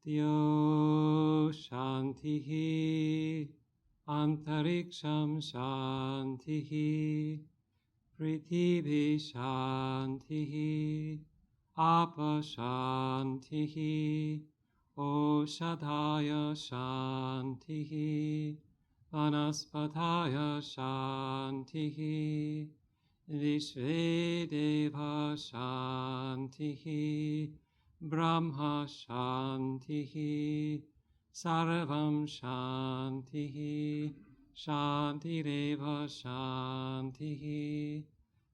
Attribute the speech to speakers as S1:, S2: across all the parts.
S1: Dyo Shantihi Antariksham Shantihi Prithibhi Shantihi Apa Shantihi Oshadhaya Shantihi Vanaspataya Shantihi Vishvedeva Shantihi Brahma Shantihi Sarvam Shantihi Shantireva Shantihi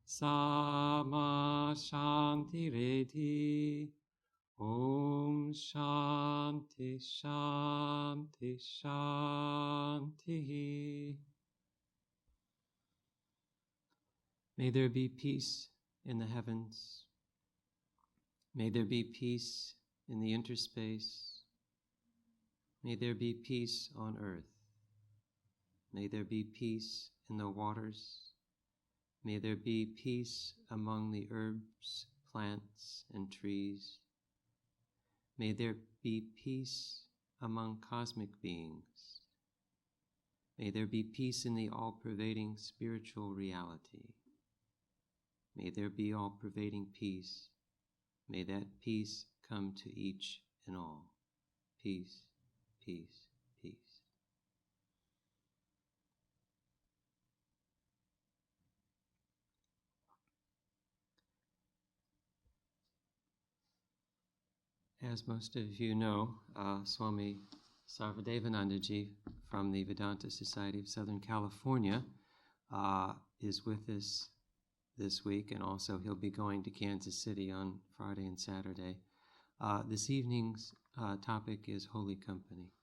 S1: Sama Shantireti Om Shanti Shanti Shantihi. May there be peace in the heavens. May there be peace in the interspace. May there be peace on earth. May there be peace in the waters. May there be peace among the herbs, plants, and trees. May there be peace among cosmic beings. May there be peace in the all-pervading spiritual reality. May there be all-pervading peace. May that peace come to each and all. Peace, peace, peace. As most of you know, Swami Sarvadevananda ji from the Vedanta Society of Southern California is with us this week, and also he'll be going to Kansas City on Friday and Saturday. This evening's topic is Holy Company.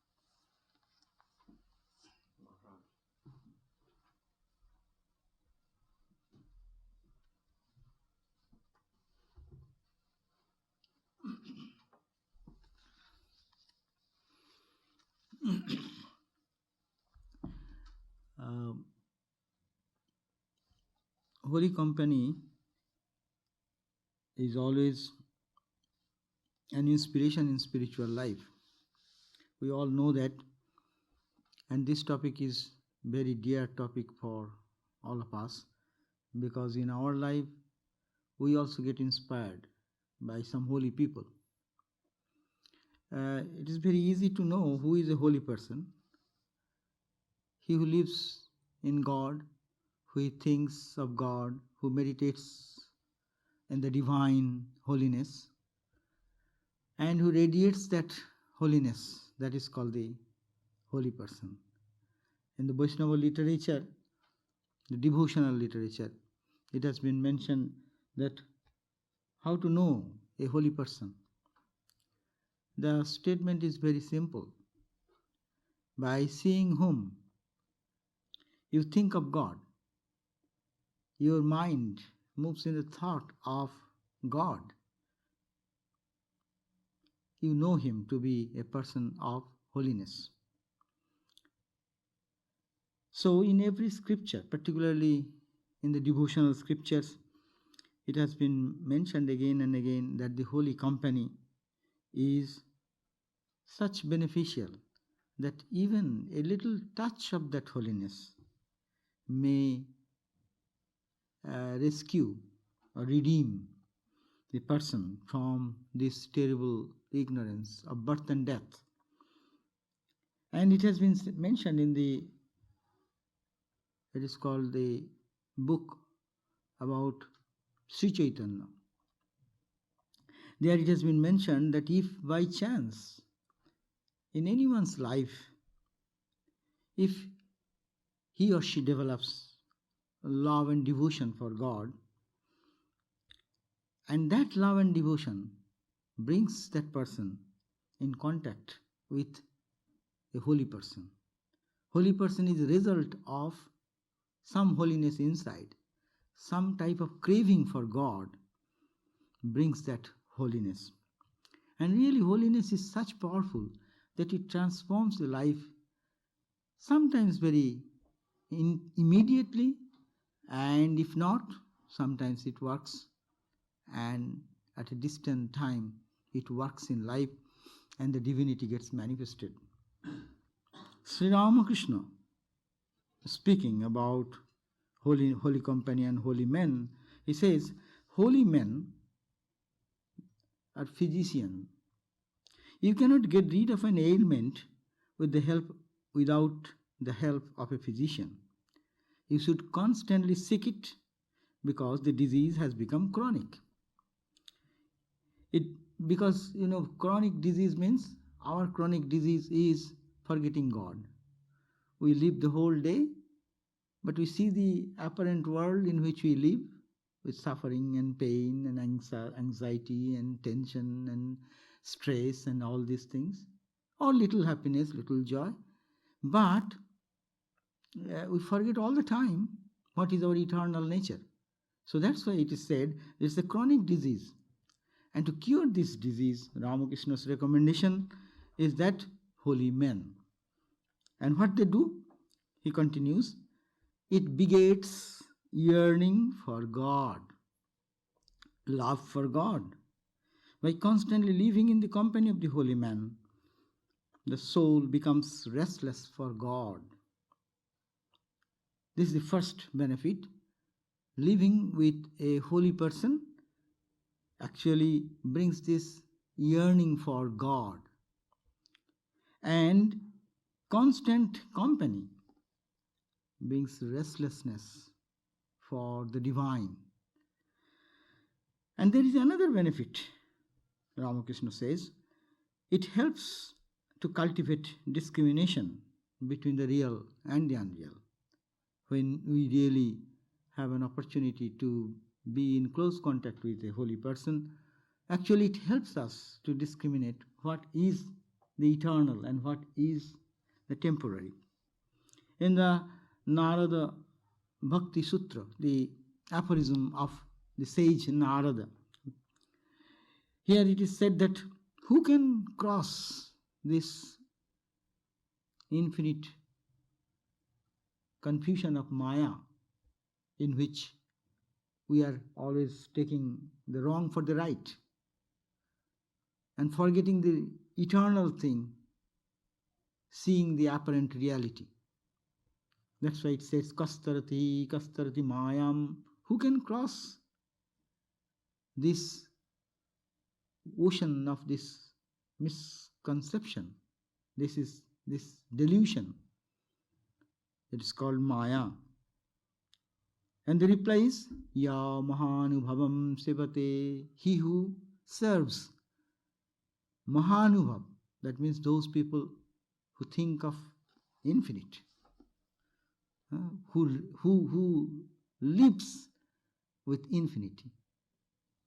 S2: Holy company is always an inspiration in spiritual life. We all know that, and this topic is very dear topic for all of us, because in our life we also get inspired by some holy people. It is very easy to know who is a holy person. He who lives in God, who thinks of God, who meditates in the divine holiness, and who radiates that holiness, that is called the holy person. In the Vaishnava literature, the devotional literature, it has been mentioned that how to know a holy person. The statement is very simple. By seeing whom you think of God, your mind moves in the thought of God. You know him to be a person of holiness. So in every scripture, particularly in the devotional scriptures, it has been mentioned again and again that the holy company is such beneficial that even a little touch of that holiness may rescue or redeem the person from this terrible ignorance of birth and death. And it has been mentioned in it is called the book about Sri Chaitanya. There it has been mentioned that if by chance in anyone's life, if he or she develops love and devotion for God, and that love and devotion brings that person in contact with a holy person. Holy person is a result of some holiness inside. Some type of craving for God brings that holiness. And really holiness is such powerful that it transforms the life, sometimes very immediately, and if not, sometimes it works, and at a distant time it works in life and the divinity gets manifested. Sri Ramakrishna, speaking about holy company and holy men, he says, holy men are physicians. You cannot get rid of an ailment without the help of a physician. You should constantly seek it because the disease has become chronic. Because chronic disease means our chronic disease is forgetting God. We live the whole day, but we see the apparent world in which we live with suffering and pain and anxiety and tension and stress and all these things, or little happiness, little joy. But we forget all the time what is our eternal nature. So that's why it is said it's a chronic disease. And to cure this disease, Ramakrishna's recommendation is that holy men. And what they do, he continues, it begets yearning for God, love for God. By constantly living in the company of the holy man, the soul becomes restless for God. This is the first benefit. Living with a holy person actually brings this yearning for God. And constant company brings restlessness for the divine. And there is another benefit, Ramakrishna says. It helps to cultivate discrimination between the real and the unreal. When we really have an opportunity to be in close contact with a holy person, actually it helps us to discriminate what is the eternal and what is the temporary. In the Narada Bhakti Sutra, the aphorism of the sage Narada, here it is said that who can cross this infinite confusion of Maya, in which we are always taking the wrong for the right and forgetting the eternal thing, seeing the apparent reality. That's why it says, kastarati mayam. Who can cross this ocean of this misconception, this delusion? It is called Maya. And the reply is, Ya Mahanubhavam Sevate, he who serves. Mahanubhav, that means those people who think of infinite, who lives with infinity.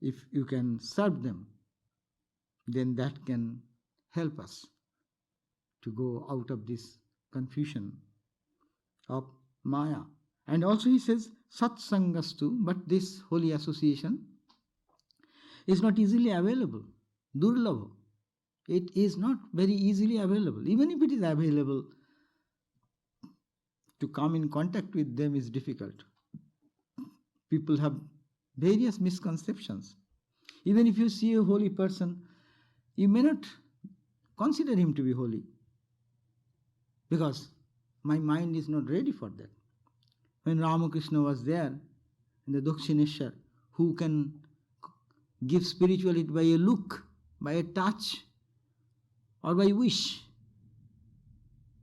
S2: If you can serve them, then that can help us to go out of this confusion of Maya. And also he says, Satsangastu, but this holy association is not easily available. Durlabha. It is not very easily available. Even if it is available, to come in contact with them is difficult. People have various misconceptions. Even if you see a holy person, you may not consider him to be holy, because my mind is not ready for that. When Ramakrishna was there in the Dakshineshwar, who can give spirituality by a look, by a touch, or by wish,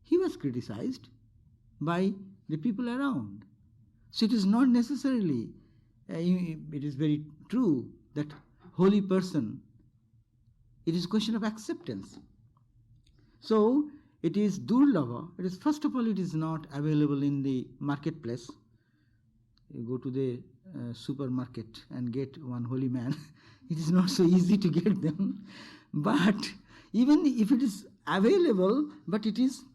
S2: he was criticized by the people around. So it is not necessarily, it is very true that holy person, it is a question of acceptance. So it is durlava. It is, first of all, it is not available in the marketplace. You go to the supermarket and get one holy man. It is not so easy to get them. But even if it is available, but it is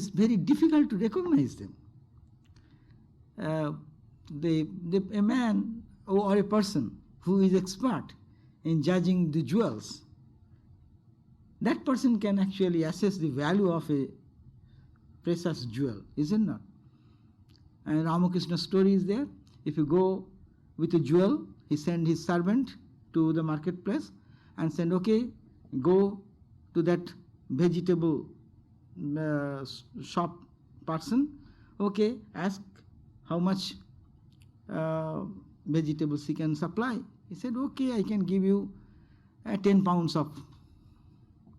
S2: very difficult to recognize them. A man or a person who is expert in judging the jewels, that person can actually assess the value of a precious jewel, is it not? And Ramakrishna's story is there. If you go with a jewel, he sent his servant to the marketplace and said, okay, go to that vegetable shop person, okay, ask how much vegetables he can supply. He said, okay, I can give you 10 pounds of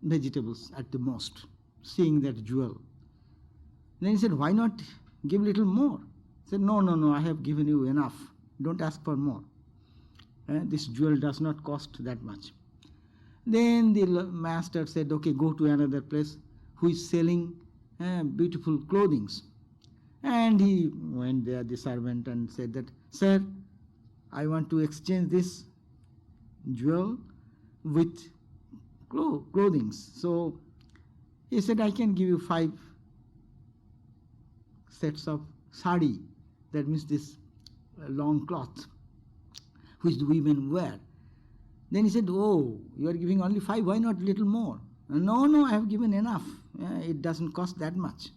S2: vegetables at the most, seeing that jewel. Then he said, why not give little more? He said, no, I have given you enough. Don't ask for more. This jewel does not cost that much. Then the master said, okay, go to another place who is selling beautiful clothing. And he went there, the servant, and said that, sir, I want to exchange this jewel with clothing. So he said, I can give you 5 sets of sari, that means this long cloth which the women wear. Then he said, oh, you are giving only 5, why not little more? No, I have given enough. It doesn't cost that much.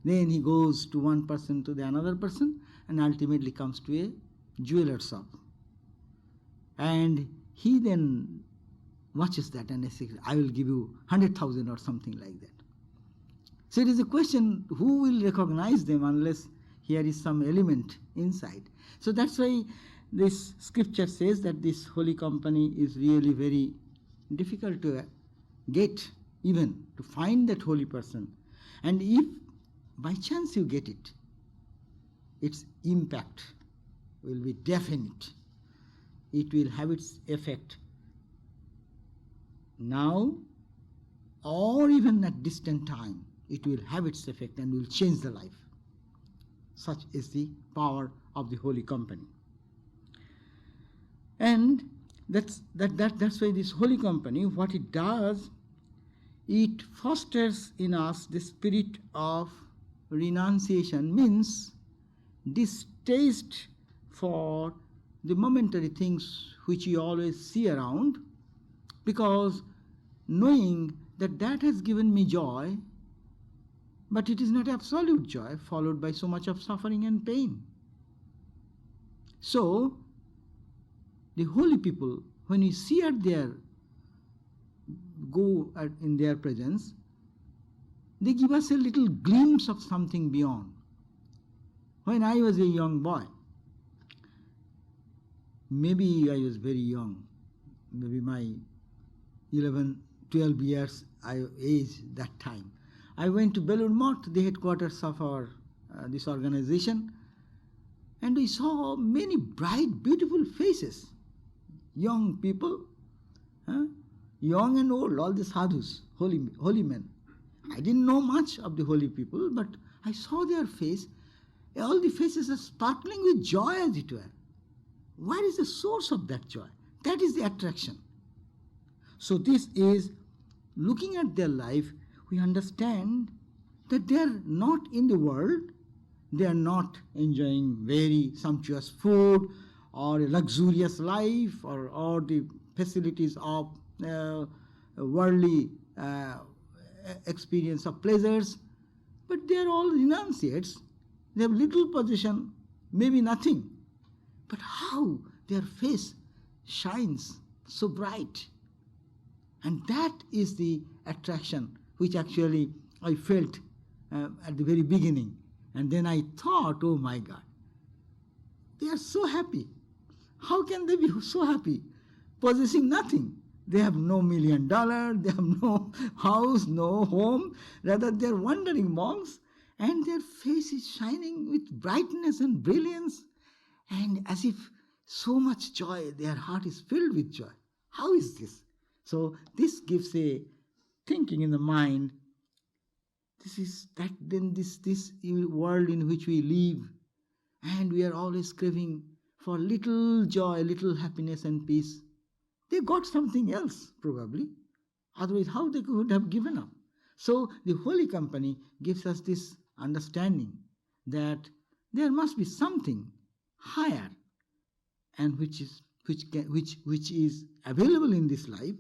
S2: Then he goes to one person, to the another person, and ultimately comes to a jeweler shop. And he then watches that and says, I will give you 100,000 or something like that. So it is a question, who will recognize them unless here is some element inside. So that's why this scripture says that this holy company is really very difficult to get, even to find that holy person. And if by chance you get it, its impact will be definite. It will have its effect now or even at distant time. It will have its effect and will change the life. Such is the power of the holy company. And that's why this holy company, what it does, it fosters in us the spirit of renunciation, means distaste for the momentary things which you always see around, because knowing that that has given me joy, but it is not absolute joy, followed by so much of suffering and pain. So the holy people, when we see in their presence, they give us a little glimpse of something beyond. When I was a young boy, maybe I was very young, maybe my 11, 12 years age that time, I went to Belur Math, the headquarters of our this organization, and we saw many bright, beautiful faces. Young people, young and old, all the sadhus, holy men. I didn't know much of the holy people, but I saw their face. All the faces are sparkling with joy, as it were. What is the source of that joy? That is the attraction. So this is, looking at their life, we understand that they are not in the world, they are not enjoying very sumptuous food or a luxurious life or the facilities of worldly experience of pleasures, but they are all renunciates. They have little possession, maybe nothing, but how their face shines so bright. And that is the attraction which actually I felt at the very beginning. And then I thought, oh my God, they are so happy. How can they be so happy? Possessing nothing. They have no $1 million, they have no house, no home. Rather, they are wandering monks, and their face is shining with brightness and brilliance, and as if so much joy, their heart is filled with joy. How is this? So this gives a thinking in the mind. This is that, then this world in which we live, and we are always craving for little joy, little happiness and peace. They got something else, probably. Otherwise, how they could have given up? So the Holy Company gives us this understanding that there must be something higher, and which is available in this life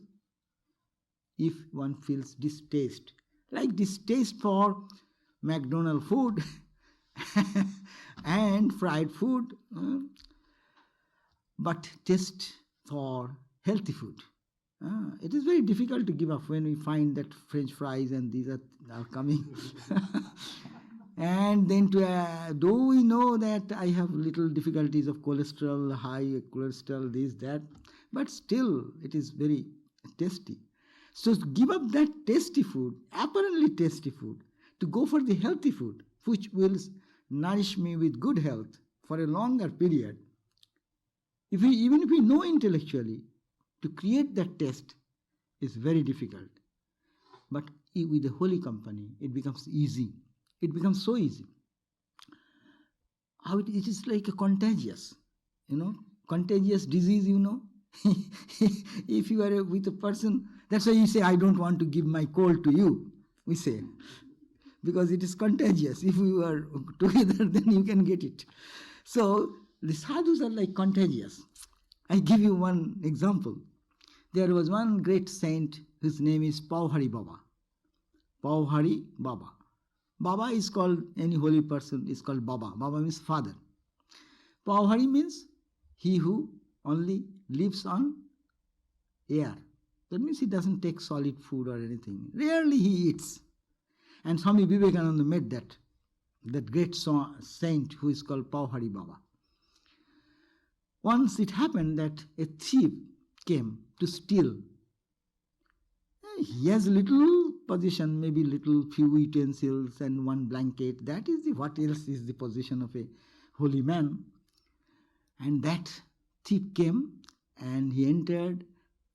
S2: if one feels distaste. Like distaste for McDonald's food and fried food, but taste for healthy food. It is very difficult to give up when we find that French fries and these are coming. And then though we know that I have little difficulties of cholesterol, high cholesterol, this, that, but still it is very tasty. So to give up that tasty food, apparently tasty food, to go for the healthy food, which will nourish me with good health for a longer period, even if we know intellectually, to create that taste is very difficult. But with the holy company, it becomes easy. It becomes so easy. How it is like a contagious, contagious disease, If you are with a person, that's why you say, I don't want to give my cold to you, we say. Because it is contagious. If we are together, then you can get it. So the sadhus are like contagious. I give you one example. There was one great saint whose name is Pauhari Baba. Pauhari Baba. Baba is called, any holy person is called Baba. Baba means father. Pauhari means he who only lives on air. That means he doesn't take solid food or anything. Rarely he eats. And Swami Vivekananda met that great saint who is called Pauhari Baba. Once it happened that a thief came to steal. He has little possession, maybe little few utensils and one blanket. That is what else is the possession of a holy man. And that thief came and he entered.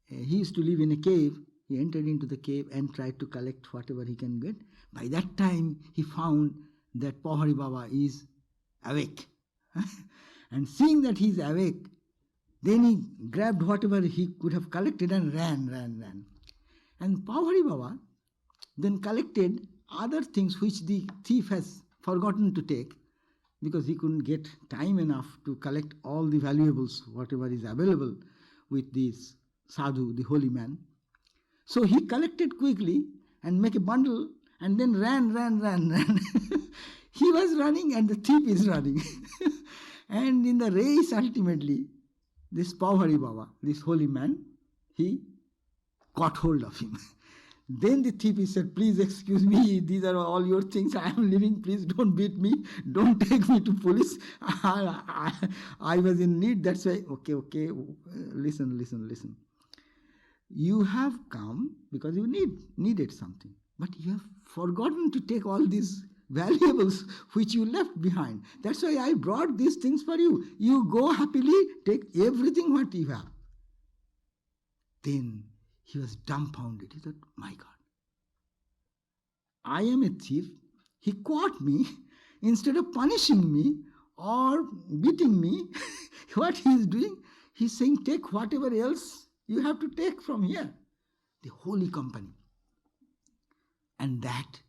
S2: He used to live in a cave. He entered into the cave and tried to collect whatever he can get. By that time, he found that Pauhari Baba is awake. And seeing that he is awake, then he grabbed whatever he could have collected and ran. And Pauhari Baba then collected other things which the thief has forgotten to take, because he couldn't get time enough to collect all the valuables, whatever is available with this sadhu, the holy man. So he collected quickly and make a bundle and then ran. He was running and the thief is running. And in the race, ultimately, this Pauhari Baba, this holy man, he caught hold of him. Then the thief, he said, please excuse me, these are all your things, I am leaving, please don't beat me, don't take me to police. I was in need, that's why, okay, listen. You have come because you needed something, but you have forgotten to take all these valuables which you left behind. That's why I brought these things for you. You go happily, take everything what you have. Then he was dumbfounded. He thought, my God, I am a thief. He caught me. Instead of punishing me or beating me, what he is doing, he's saying, take whatever else you have to take from here. The holy company. And that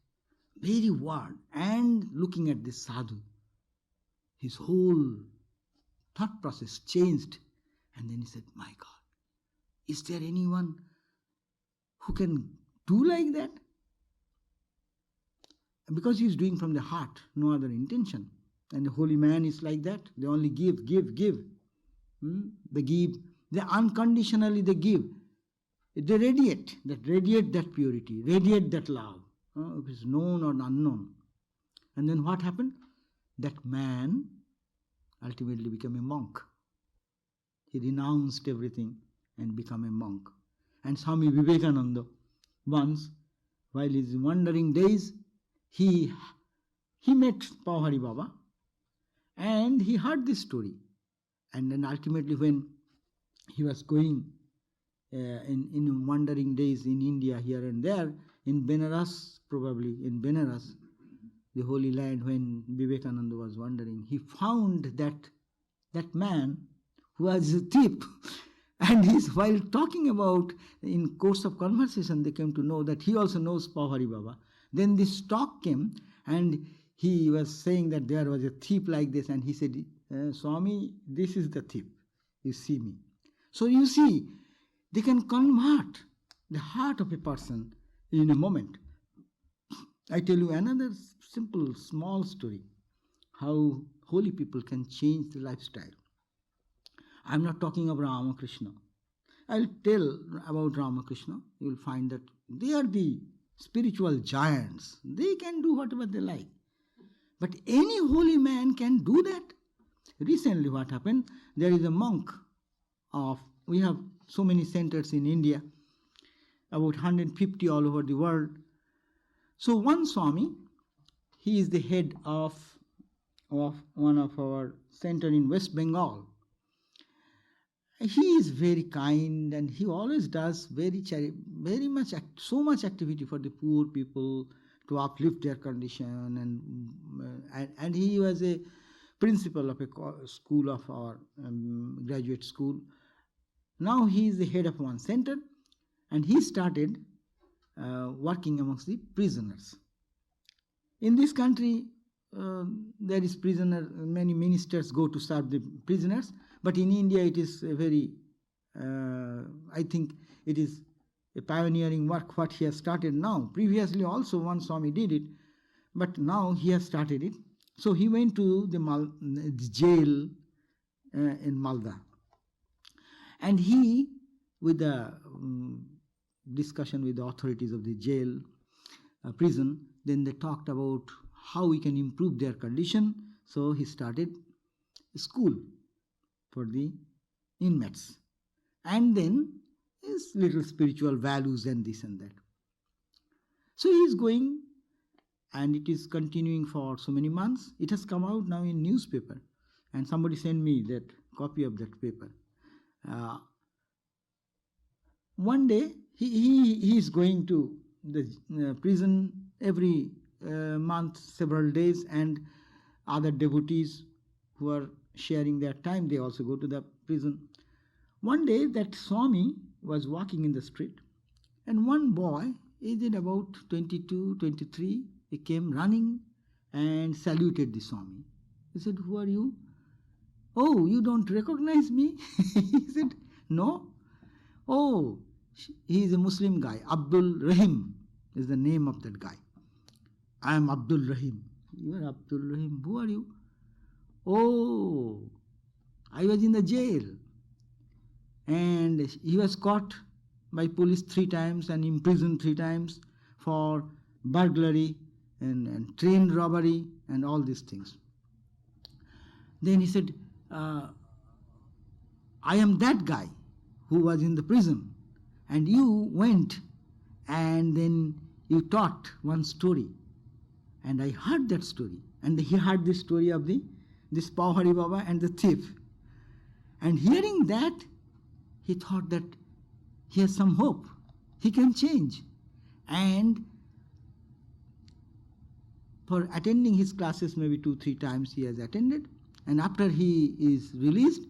S2: very word, and looking at this sadhu, his whole thought process changed. And then he said, my God, is there anyone who can do like that? Because he is doing from the heart, no other intention. And the holy man is like that. They only give. They give. They unconditionally they give. They radiate that purity, radiate that love. If it's known or unknown. And then what happened? That man ultimately became a monk. He renounced everything and became a monk. And Swami Vivekananda, once, while his wandering days, he met Pauhari Baba and he heard this story. And then ultimately when he was going in wandering days in India here and there, in Benaras, probably in Benaras, the holy land, when Vivekananda was wandering, he found that man who was a thief. And while talking about, in course of conversation, they came to know that he also knows Pauhari Baba. Then this talk came and he was saying that there was a thief like this, and he said, Swami, this is the thief. You see me. So you see, they can convert the heart of a person in a moment. I tell you another simple, small story, how holy people can change the lifestyle. I'm not talking of Ramakrishna. I'll tell about Ramakrishna. You will find that they are the spiritual giants. They can do whatever they like. But any holy man can do that. Recently what happened, there is a monk we have so many centers in India, about 150 all over the world. So one Swami, he is the head of one of our center in West Bengal. He is very kind and he always does so much activity for the poor people to uplift their condition, and he was a principal of a school of our graduate school. Now he is the head of one center, and he started working amongst the prisoners. In this country, there is many ministers go to serve the prisoners, but in India it is a very, I think it is a pioneering work what he has started now. Previously also one Swami did it, but now he has started it. So he went to the jail in Malda, and he, with the discussion with the authorities of the jail, prison, then they talked about how we can improve their condition. So he started a school for the inmates, and then his little spiritual values and this and that. So he is going, and it is continuing for so many months. It has come out now in newspaper, and somebody sent me that copy of that paper. One day he is going to the prison every month, several days, and other devotees who are sharing their time, they also go to the prison. One day that Swami was walking in the street, and one boy, aged about 22, 23, he came running and saluted the Swami. He said, "Who are you?" "Oh, you don't recognize me?" He said, "No." "Oh, he is a Muslim guy. Abdul Rahim is the name of that guy. I am Abdul Rahim." "You are Abdul Rahim. Who are you?" "Oh, I was in the jail, and he was caught by police 3 times and imprisoned 3 times for burglary and train robbery and all these things." Then he said, "I am that guy who was in the prison, and you went and then you taught one story, and I heard that story." And he heard the story of this Pauhari Baba and the thief. And hearing that, he thought that he has some hope. He can change. And for attending his classes maybe 2-3 times he has attended. And after he is released,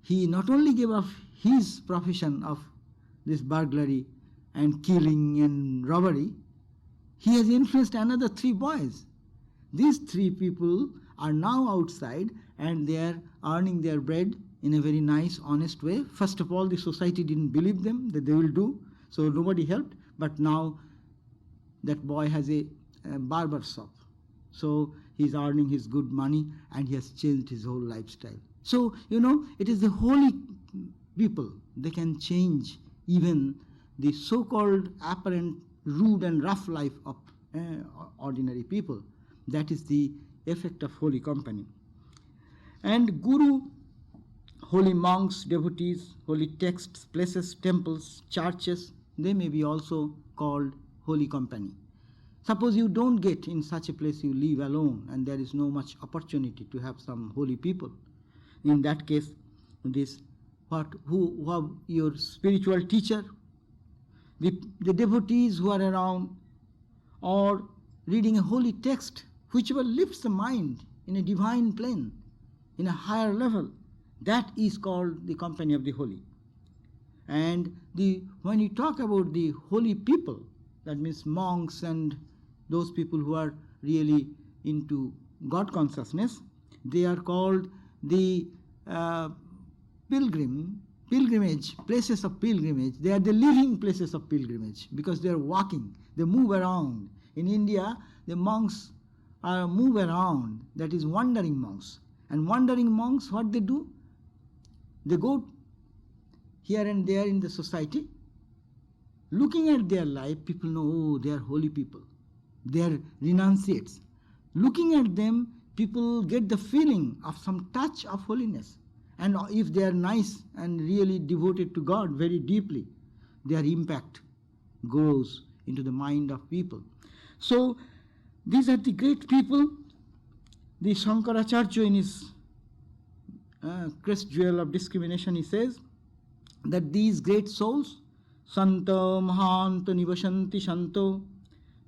S2: he not only gave up his profession of this burglary and killing and robbery, he has influenced another 3 boys. These 3 people are now outside and they are earning their bread in a very nice, honest way. First of all, the society didn't believe them that they will do, so nobody helped. But now that boy has a barber shop. So he's earning his good money and he has changed his whole lifestyle. So, it is the holy people. They can change even the so-called apparent rude and rough life of ordinary people. That is the effect of holy company. And Guru, holy monks, devotees, holy texts, places, temples, churches, they may be also called holy company. Suppose you don't get in such a place, you live alone and there is no much opportunity to have some holy people. In that case, who are your spiritual teacher, the devotees who are around, or reading a holy text, whichever lifts the mind in a divine plane, in a higher level, that is called the company of the holy. And when you talk about the holy people, that means monks and those people who are really into God consciousness, they are called the pilgrimage, places of pilgrimage. They are the living places of pilgrimage because they are walking, they move around. In India, the monks move around, that is wandering monks. And wandering monks, what they do? They go here and there in the society. Looking at their life, people know, oh, they are holy people. They are renunciates. Looking at them, people get the feeling of some touch of holiness. And if they are nice and really devoted to God very deeply, their impact goes into the mind of people. So, these are the great people. The Shankaracharya, in his crest jewel of discrimination, he says that these great souls, Santa Mahanta Nivashanti Shanto,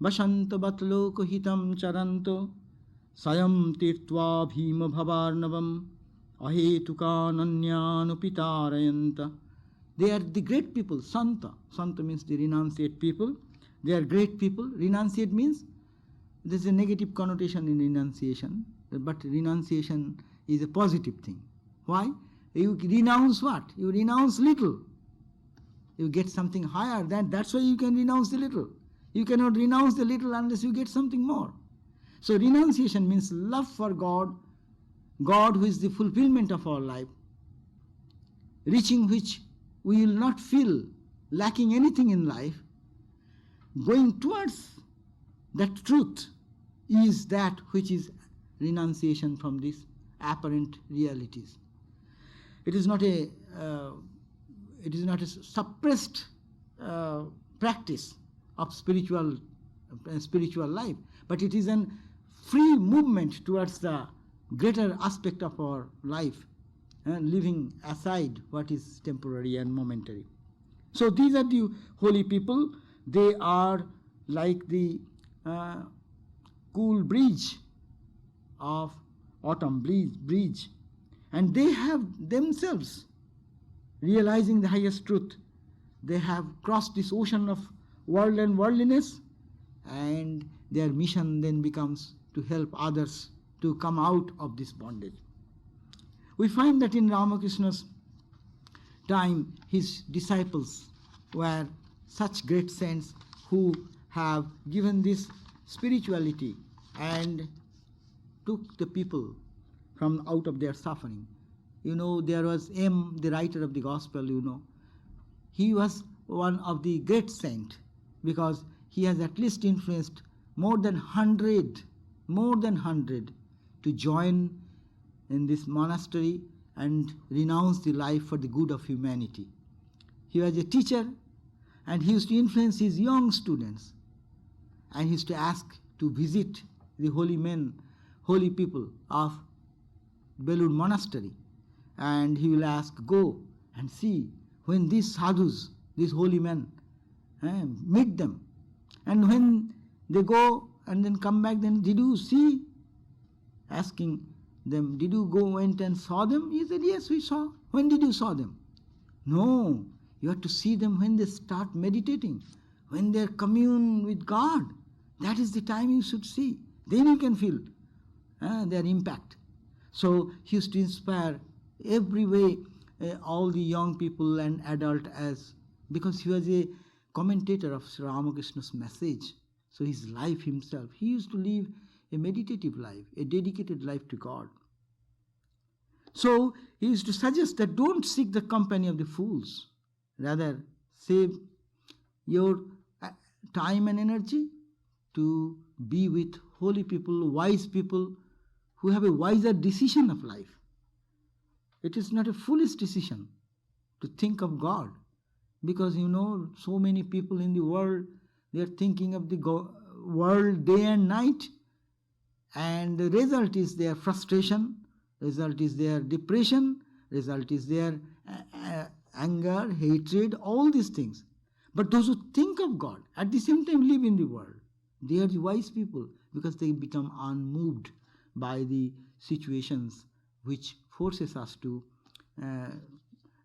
S2: Vasanta Batloko Hitam Charanto, Sayam Tirtva Bhima Bhavarnavam, Ahetukananyanupitārayanta. They are the great people, Santa. Santa means the renunciate people. They are great people. Renunciate means there is a negative connotation in renunciation, but renunciation is a positive thing. Why? You renounce what? You renounce little. You get something higher. That's why you can renounce the little. You cannot renounce the little unless you get something more. So renunciation means love for God, God who is the fulfillment of our life, reaching which we will not feel lacking anything in life. Going towards that truth is that which is renunciation from these apparent realities. It is not a suppressed practice of spiritual life, but it is an free movement towards the greater aspect of our life, leaving aside what is temporary and momentary. So these are the holy people. They are like the cool breeze of autumn breeze, and they have themselves realizing the highest truth. They have crossed this ocean of world and worldliness, and their mission then becomes to help others to come out of this bondage. We find that in Ramakrishna's time, his disciples were such great saints who have given this spirituality and took the people from out of their suffering. There was M, the writer of the gospel, he was one of the great saints because he has at least influenced more than 100 to join in this monastery and renounce the life for the good of humanity. He was a teacher, and he used to influence his young students, and he used to ask to visit the holy men, holy people of Belur monastery, and he will ask, go and see when these sadhus, these holy men, meet them, and when they go and then come back, then did you see? Asking them, did you went and saw them? He said, yes, we saw. When did you saw them? No, you have to see them when they start meditating, when they commune with God. That is the time you should see. Then you can feel their impact. So he used to inspire every way all the young people and adult, because he was a commentator of Sri Ramakrishna's message. So his life himself, he used to live a meditative life, a dedicated life to God. So he used to suggest that don't seek the company of the fools. Rather, save your time and energy to be with holy people, wise people who have a wiser decision of life. It is not a foolish decision to think of God, because so many people in the world, they are thinking of the world day and night, and the result is their frustration, result is their depression, result is their anger, hatred, all these things. But those who think of God at the same time live in the world, they are the wise people, because they become unmoved by the situations which forces us to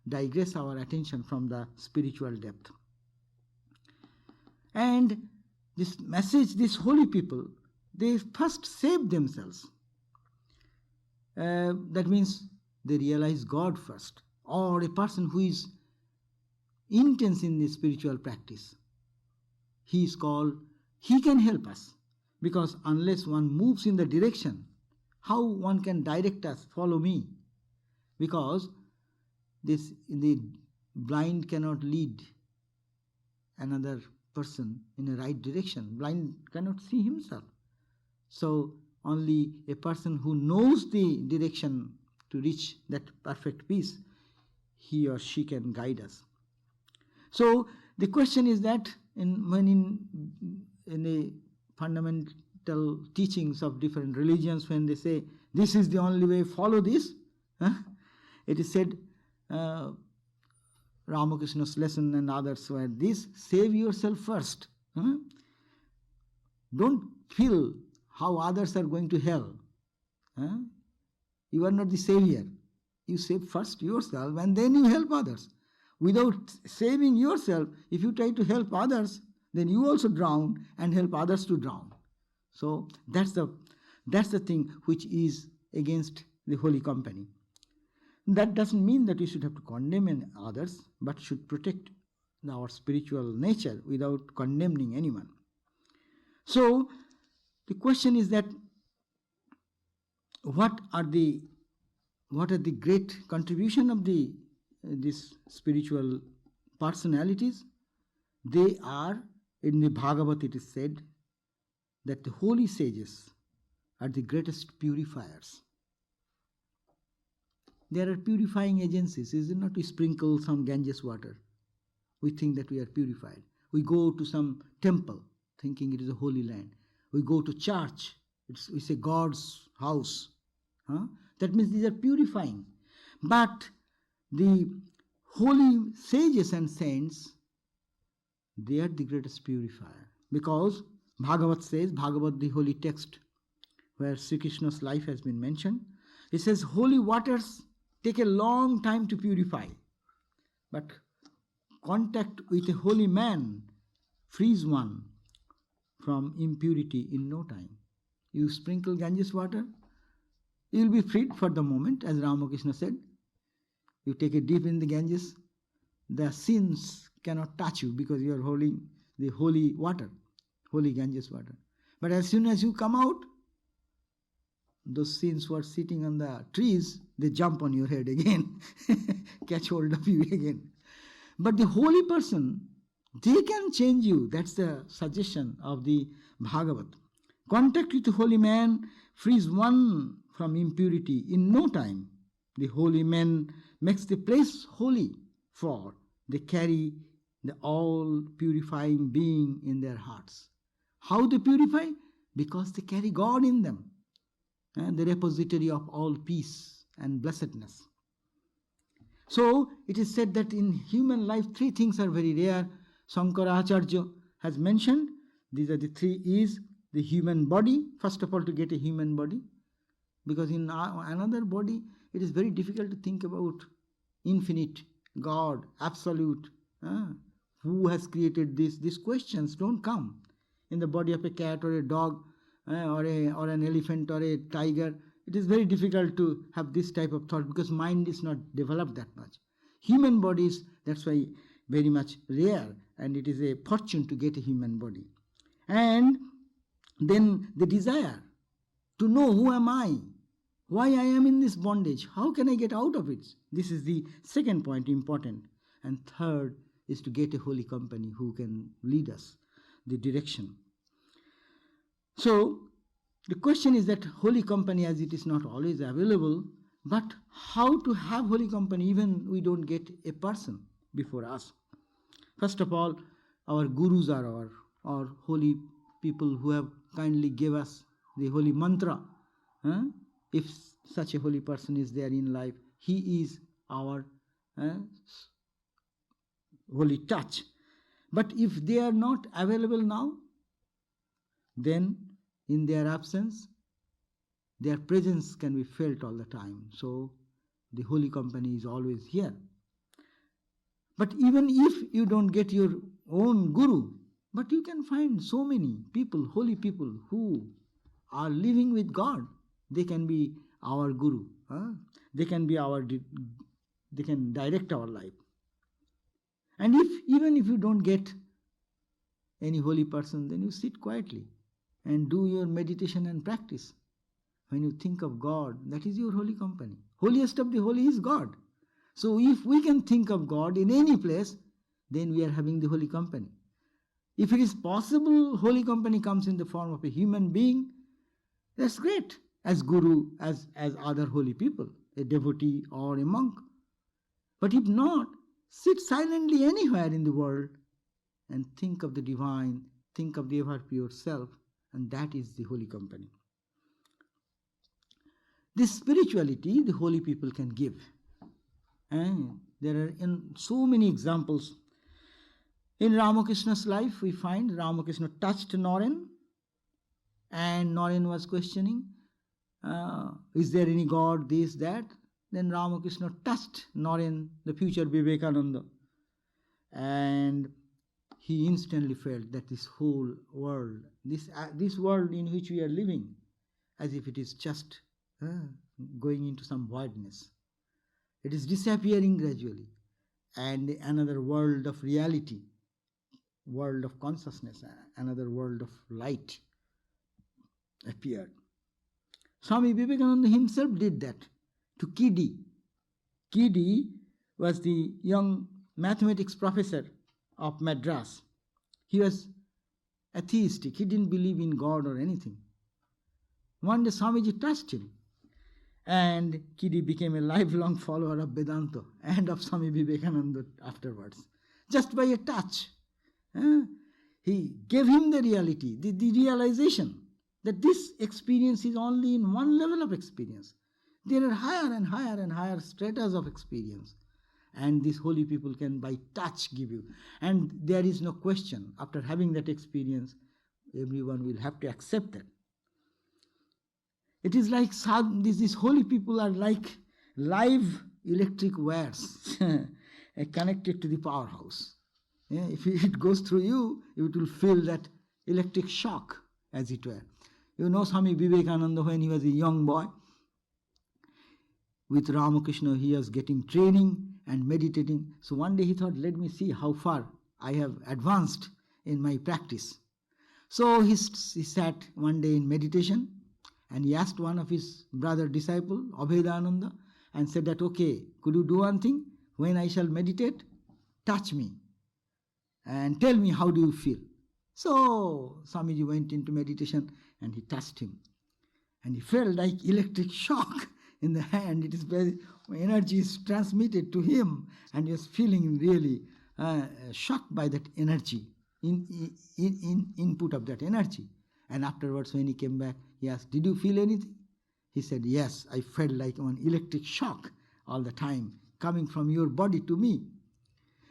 S2: digress our attention from the spiritual depth. And this message, these holy people, they first save themselves. That means they realize God first. Or a person who is intense in the spiritual practice, he can help us. Because unless one moves in the direction, how one can direct us, follow me? Because in the blind cannot lead another person in a right direction. Blind cannot see himself. So only a person who knows the direction to reach that perfect peace, he or she can guide us. So the question is that in the fundamental teachings of different religions, when they say this is the only way, follow this, it is said, Ramakrishna's lesson and others were this: save yourself first. Don't feel how others are going to hell. You are not the savior. You save first yourself and then you help others. Without saving yourself, if you try to help others, then you also drown and help others to drown. So that's the thing which is against the holy company. That doesn't mean that we should have to condemn others, but should protect our spiritual nature without condemning anyone. So the question is that what are the great contribution of these spiritual personalities? They are, in the Bhagavad it is said that the holy sages are the greatest purifiers. There are purifying agencies. Is it not? We sprinkle some Ganges water. We think that we are purified. We go to some temple thinking it is a holy land. We go to church. We say God's house. That means these are purifying. But the holy sages and saints, they are the greatest purifier. Because Bhagavad says, Bhagavad, the holy text where Sri Krishna's life has been mentioned, it says holy waters take a long time to purify. But contact with a holy man frees one from impurity in no time. You sprinkle Ganges water, you will be freed for the moment, as Ramakrishna said. You take a dip in the Ganges, the sins cannot touch you because you are holding the holy water, holy Ganges water. But as soon as you come out, those sins who are sitting on the trees, they jump on your head again, catch hold of you again. But the holy person, they can change you. That's the suggestion of the Bhagavad. Contact with the holy man frees one from impurity in no time. The holy man makes the place holy, for they carry the all-purifying being in their hearts. How they purify? Because they carry God in them, and the repository of all peace and blessedness. So it is said that in human life, three things are very rare. Shankaracharya has mentioned. These are the three E's. The human body, first of all, to get a human body. Because in another body, it is very difficult to think about infinite, God, absolute. Who has created this? These questions don't come. In the body of a cat or a dog or an elephant or a tiger, it is very difficult to have this type of thought because mind is not developed that much. Human bodies, that's why very much rare, and it is a fortune to get a human body. And then the desire to know who am I, why I am in this bondage, how can I get out of it? This is the second point important. And third is to get a holy company who can lead us the direction. So the question is that holy company, as it is not always available, but how to have holy company even we don't get a person before us. First of all, our gurus are our holy people who have kindly gave us the holy mantra. If such a holy person is there in life, he is our holy touch. But if they are not available now, then in their absence, their presence can be felt all the time. So the holy company is always here. But even if you don't get your own guru, but you can find so many people, holy people, who are living with God. They can be our guru. They can direct our life. And even if you don't get any holy person, then you sit quietly and do your meditation and practice. When you think of God, that is your holy company. Holiest of the holy is God. So if we can think of God in any place, then we are having the holy company. If it is possible, holy company comes in the form of a human being, that's great, as guru, as other holy people, a devotee or a monk. But if not, sit silently anywhere in the world and think of the divine, think of the ever pure self, and that is the holy company. This spirituality the holy people can give. And there are so many examples. In Ramakrishna's life, we find Ramakrishna touched Naren, and Naren was questioning, is there any God, this, that? Then Ramakrishna touched Naren, the future Vivekananda, and he instantly felt that this whole world, this world in which we are living, as if it is just going into some voidness. It is disappearing gradually, and another world of reality, world of consciousness, another world of light appeared. Swami Vivekananda himself did that to Kidi. Kidi was the young mathematics professor of Madras. He was atheistic. He didn't believe in God or anything. One day Swamiji touched him, and Kidi became a lifelong follower of Vedanta and of Swami Vivekananda afterwards, just by a touch. He gave him the reality, the realization that this experience is only in one level of experience. There are higher and higher and higher stratas of experience, and these holy people can by touch give you. And there is no question, after having that experience, everyone will have to accept that. It is like these holy people are like live electric wires connected to the powerhouse. If it goes through you, it will feel that electric shock, as it were. You know Swami Vivekananda, when he was a young boy, with Ramakrishna, he was getting training and meditating. So one day he thought, let me see how far I have advanced in my practice. So he sat one day in meditation, and he asked one of his brother disciple, Abhedananda, and said that, okay, could you do one thing? When I shall meditate, touch me and tell me how do you feel. So Swamiji went into meditation and he touched him. And he felt like electric shock in the hand. It is very, energy is transmitted to him, and he was feeling really shocked by that energy, input of that energy. And afterwards, when he came back, he asked, did you feel anything? He said, yes, I felt like an electric shock all the time coming from your body to me.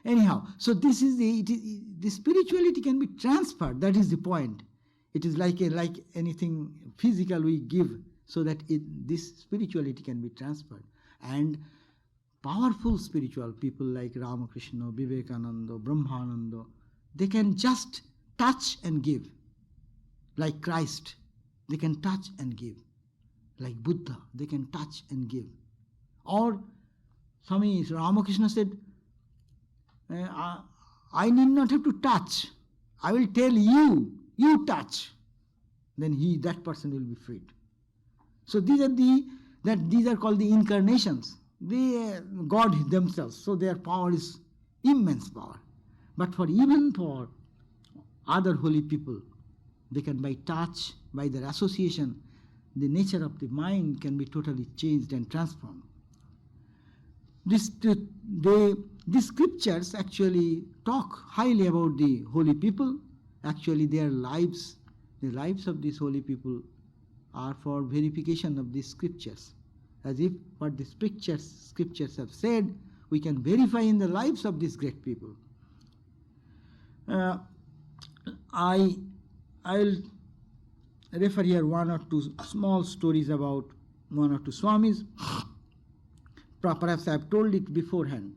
S2: Anyhow, so this is the spirituality can be transferred. That is the point. It is like anything physical we give, so that this spirituality can be transferred. And powerful spiritual people like Ramakrishna, Vivekananda, Brahmananda, they can just touch and give. Like Christ, they can touch and give. Like Buddha, they can touch and give. Or Swami Ramakrishna said, I need not have to touch. I will tell you, you touch. Then that person will be freed. So these are called the incarnations. They are God themselves. So their power is immense power. But even for other holy people, they can by touch, by their association, the nature of the mind can be totally changed and transformed. The scriptures actually talk highly about the holy people. Actually, their lives, the lives of these holy people are for verification of these scriptures. As if what the scriptures have said, we can verify in the lives of these great people. I'll refer here one or two small stories about one or two Swamis. Perhaps I have told it beforehand.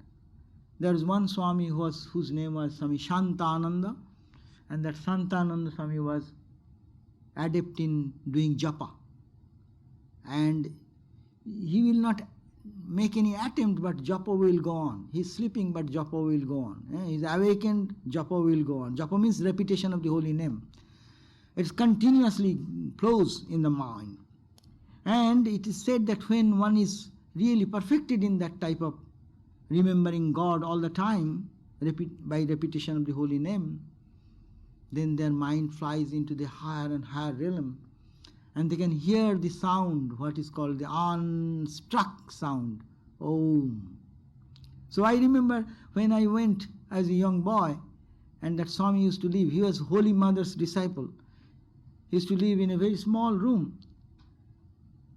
S2: There is one Swami whose name was Swami Shantananda, and that Shantananda Swami was adept in doing japa. And he will not make any attempt, but japa will go on. He is sleeping, but japa will go on. He is awakened, japa will go on. Japa means repetition of the holy name. It continuously flows in the mind. And it is said that when one is really perfected in that type of remembering God all the time, by repetition of the holy name, then their mind flies into the higher and higher realm, and they can hear the sound, what is called the unstruck sound, Om. So I remember when I went as a young boy, and that Swami used to live, he was Holy Mother's disciple. He used to live in a very small room.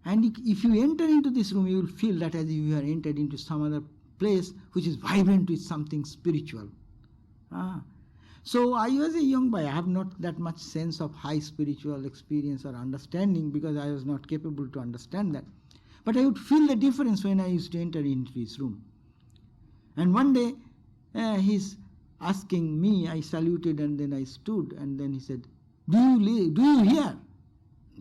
S2: And if you enter into this room, you will feel that as if you are entered into some other place which is vibrant with something spiritual. So I was a young boy. I have not that much sense of high spiritual experience or understanding, because I was not capable to understand that. But I would feel the difference when I used to enter into his room. And one day he's asking me, I saluted and then I stood, and then he said, do you hear?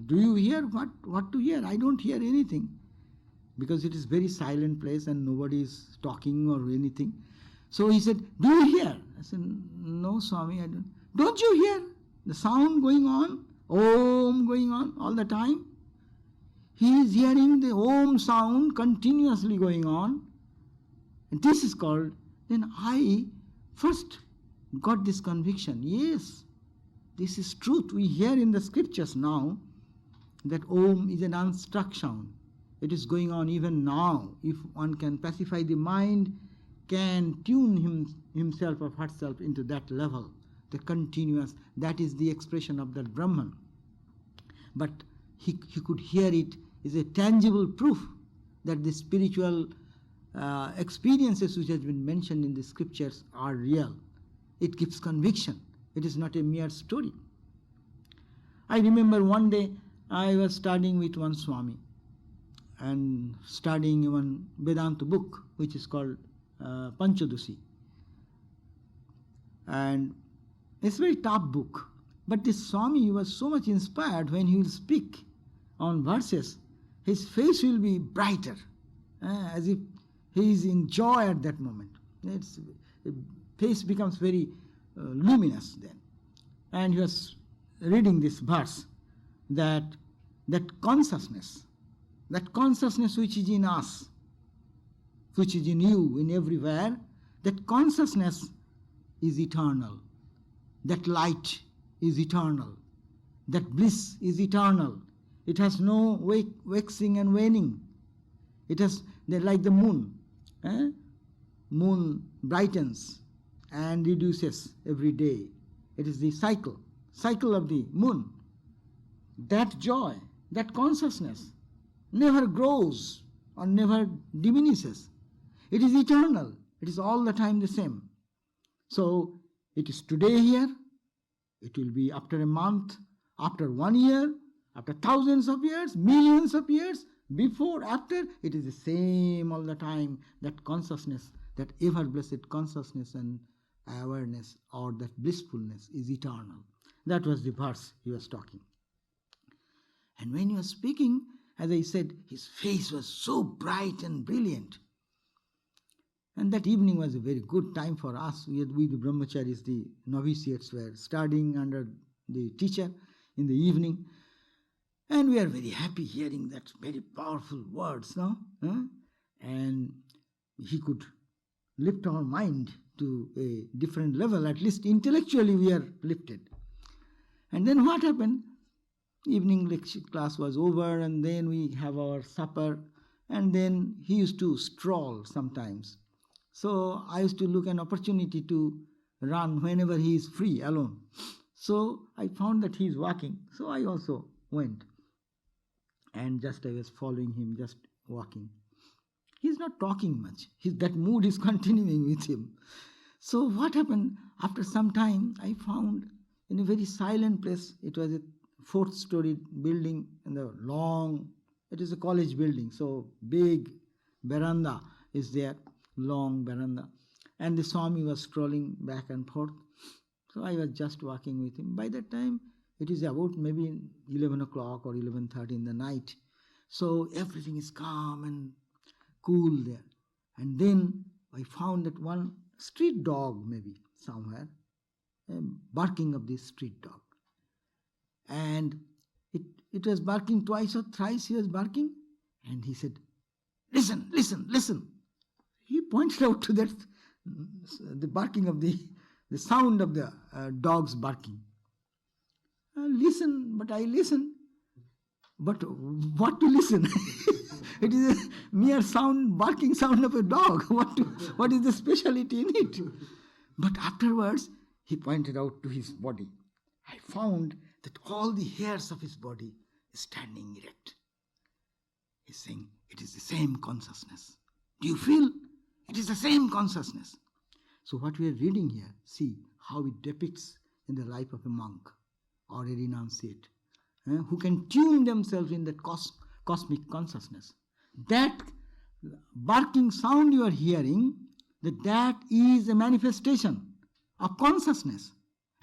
S2: Do you hear? What to hear? I don't hear anything, because it is very silent place and nobody is talking or anything. So he said, do you hear? I said, no, Swami, I don't. Don't you hear the sound going on? Om going on all the time? He is hearing the Om sound continuously going on. And this is called, then I first got this conviction. Yes, this is truth. We hear in the scriptures now that Om is an unstruck sound. It is going on even now. If one can pacify the mind, can tune himself or herself into that level, the continuous, that is the expression of that Brahman. But he could hear it, is a tangible proof that the spiritual experiences which has been mentioned in the scriptures are real. It gives conviction. It is not a mere story. I remember one day I was studying with one Swami and studying one Vedanta book which is called Panchadoshi. And it's a very tough book. But this Swami was so much inspired. When he will speak on verses, his face will be brighter, as if he is in joy at that moment. His face becomes very luminous then. And he was reading this verse, that consciousness which is in us, which is in you, in everywhere, that consciousness is eternal. That light is eternal. That bliss is eternal. It has no waxing and waning. It has, like the moon. Moon brightens and reduces every day. It is the cycle of the moon. That joy, that consciousness never grows or never diminishes. It is eternal. It is all the time the same. So it is today here, it will be after a month, after 1 year, after thousands of years, millions of years, before, after, it is the same all the time. That consciousness, that ever blessed consciousness and awareness, or that blissfulness, is eternal. That was the verse he was talking. And when he was speaking, as I said, his face was so bright and brilliant. And that evening was a very good time for us. We the brahmacharis, the novitiates, were studying under the teacher in the evening. And we are very happy hearing that very powerful words, no? And he could lift our mind to a different level. At least intellectually we are lifted. And then what happened? Evening lecture class was over, and then we have our supper, and then he used to stroll sometimes. So I used to look an opportunity to run whenever he is free, alone. So I found that he is walking, so I also went. And just I was following him, just walking. He is not talking much. That mood is continuing with him. So what happened? After some time, I found in a very silent place, it was a 4th-story building, and it is a college building, so big veranda is there, long veranda. And the Swami was strolling back and forth. So I was just walking with him. By that time, it is about maybe 11 o'clock or 11:30 in the night. So everything is calm and cool there. And then I found that one street dog, maybe somewhere, barking of this street dog. And it was barking twice or thrice. He was barking, and he said, listen, listen, listen. He pointed out to that the barking of the sound of the dogs barking. Listen, but I listen. But what to listen? It is a mere sound, barking sound of a dog. What is the speciality in it? But afterwards, he pointed out to his body. I found that all the hairs of his body is standing erect. He's saying, it is the same consciousness. Do you feel? It is the same consciousness. So what we are reading here, see how it depicts in the life of a monk or a renunciate, who can tune themselves in that cosmic consciousness. That barking sound you are hearing, that is a manifestation of consciousness.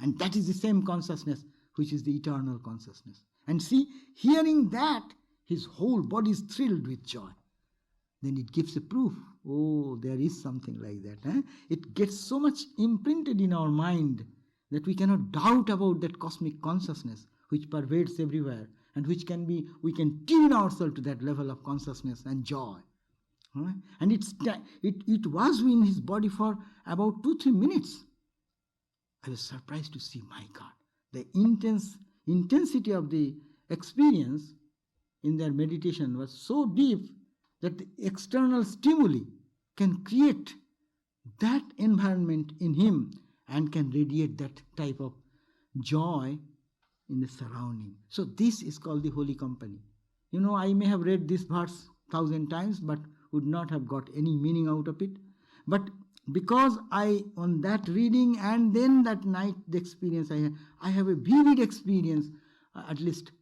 S2: And that is the same consciousness which is the eternal consciousness. And see, hearing that, his whole body is thrilled with joy. Then it gives a proof. Oh, there is something like that. It gets so much imprinted in our mind that we cannot doubt about that cosmic consciousness which pervades everywhere and we can tune ourselves to that level of consciousness and joy. And it was in his body for about 2-3 minutes. I was surprised to see, my God, the intensity of the experience in their meditation was so deep that the external stimuli can create that environment in him and can radiate that type of joy in the surrounding. So this is called the holy company. I may have read this verse 1,000 times, but would not have got any meaning out of it. But because on that reading and then that night, the experience I have a vivid experience, at least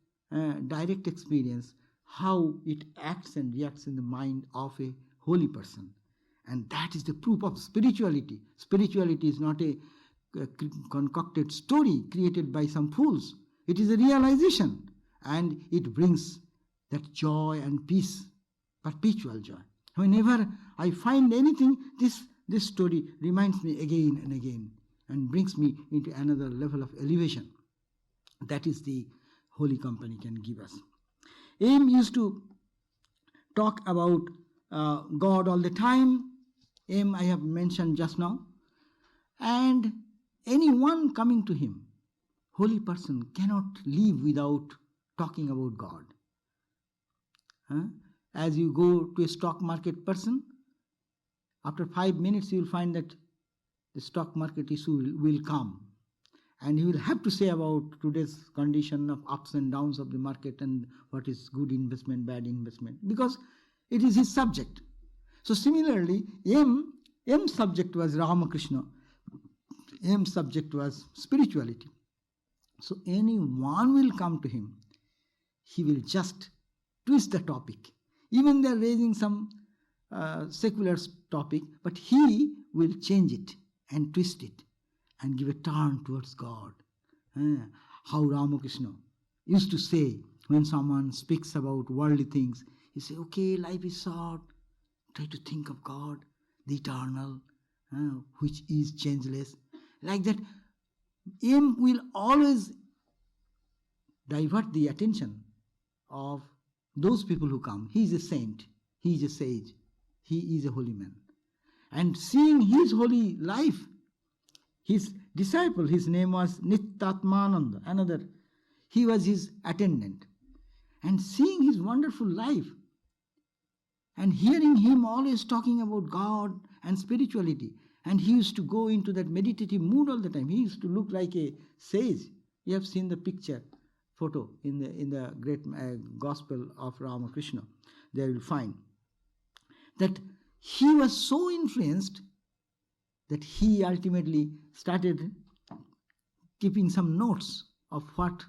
S2: direct experience, how it acts and reacts in the mind of a holy person. And that is the proof of spirituality. Spirituality is not a concocted story created by some fools. It is a realization, and it brings that joy and peace, perpetual joy. Whenever I find anything, this story reminds me again and again and brings me into another level of elevation. That is the holy company can give us. Aim used to talk about God all the time. Aim I have mentioned just now. And anyone coming to him, holy person, cannot live without talking about God. As you go to a stock market person, after 5 minutes you will find that the stock market issue will come. And he will have to say about today's condition of ups and downs of the market and what is good investment, bad investment, because it is his subject. So similarly, M's subject was Ramakrishna. M's subject was spirituality. So anyone will come to him, he will just twist the topic. Even they are raising some secular topic, but he will change it and twist it and give a turn towards God. How Ramakrishna used to say when someone speaks about worldly things, he say, okay, life is short, try to think of God, the eternal, which is changeless. Like that, M will always divert the attention of those people who come. He is a saint, he is a sage, he is a holy man. And seeing his holy life, his disciple, his name was Nittatmananda, he was his attendant. And seeing his wonderful life and hearing him always talking about God and spirituality, and he used to go into that meditative mood all the time. He used to look like a sage. You have seen the photo in the great gospel of Ramakrishna. There you will find that he was so influenced that he ultimately started keeping some notes of what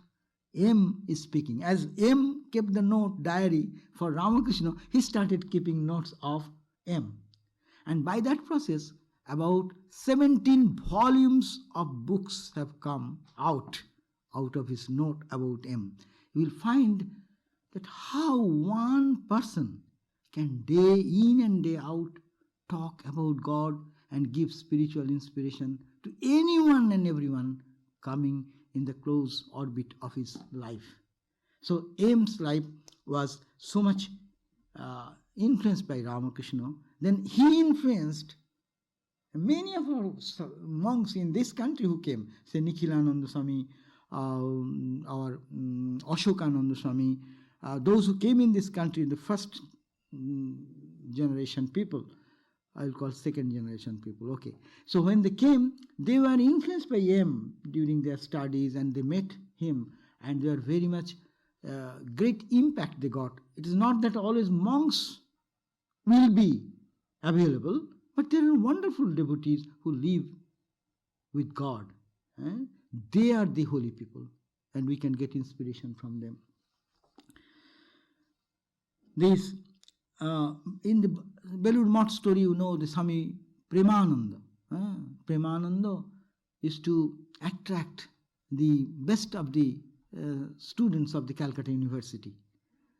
S2: M is speaking. As M kept the note diary for Ramakrishna, he started keeping notes of M. And by that process, about 17 volumes of books have come out of his note about M. You will find that how one person can day in and day out talk about God and give spiritual inspiration to anyone and everyone coming in the close orbit of his life. So M's life was so much influenced by Ramakrishna, then he influenced many of our monks in this country who came, say Nikhilananda Swami, our Ashokananda Swami, those who came in this country, the first generation people, I'll call second generation people, okay. So when they came, they were influenced by him during their studies, and they met him, and they were very much great impact they got. It is not that always monks will be available, but there are wonderful devotees who live with God. They are the holy people, and we can get inspiration from them. This in the Belur Math story, you know, the Swami Premananda. Premananda is to attract the best of the students of the Calcutta University.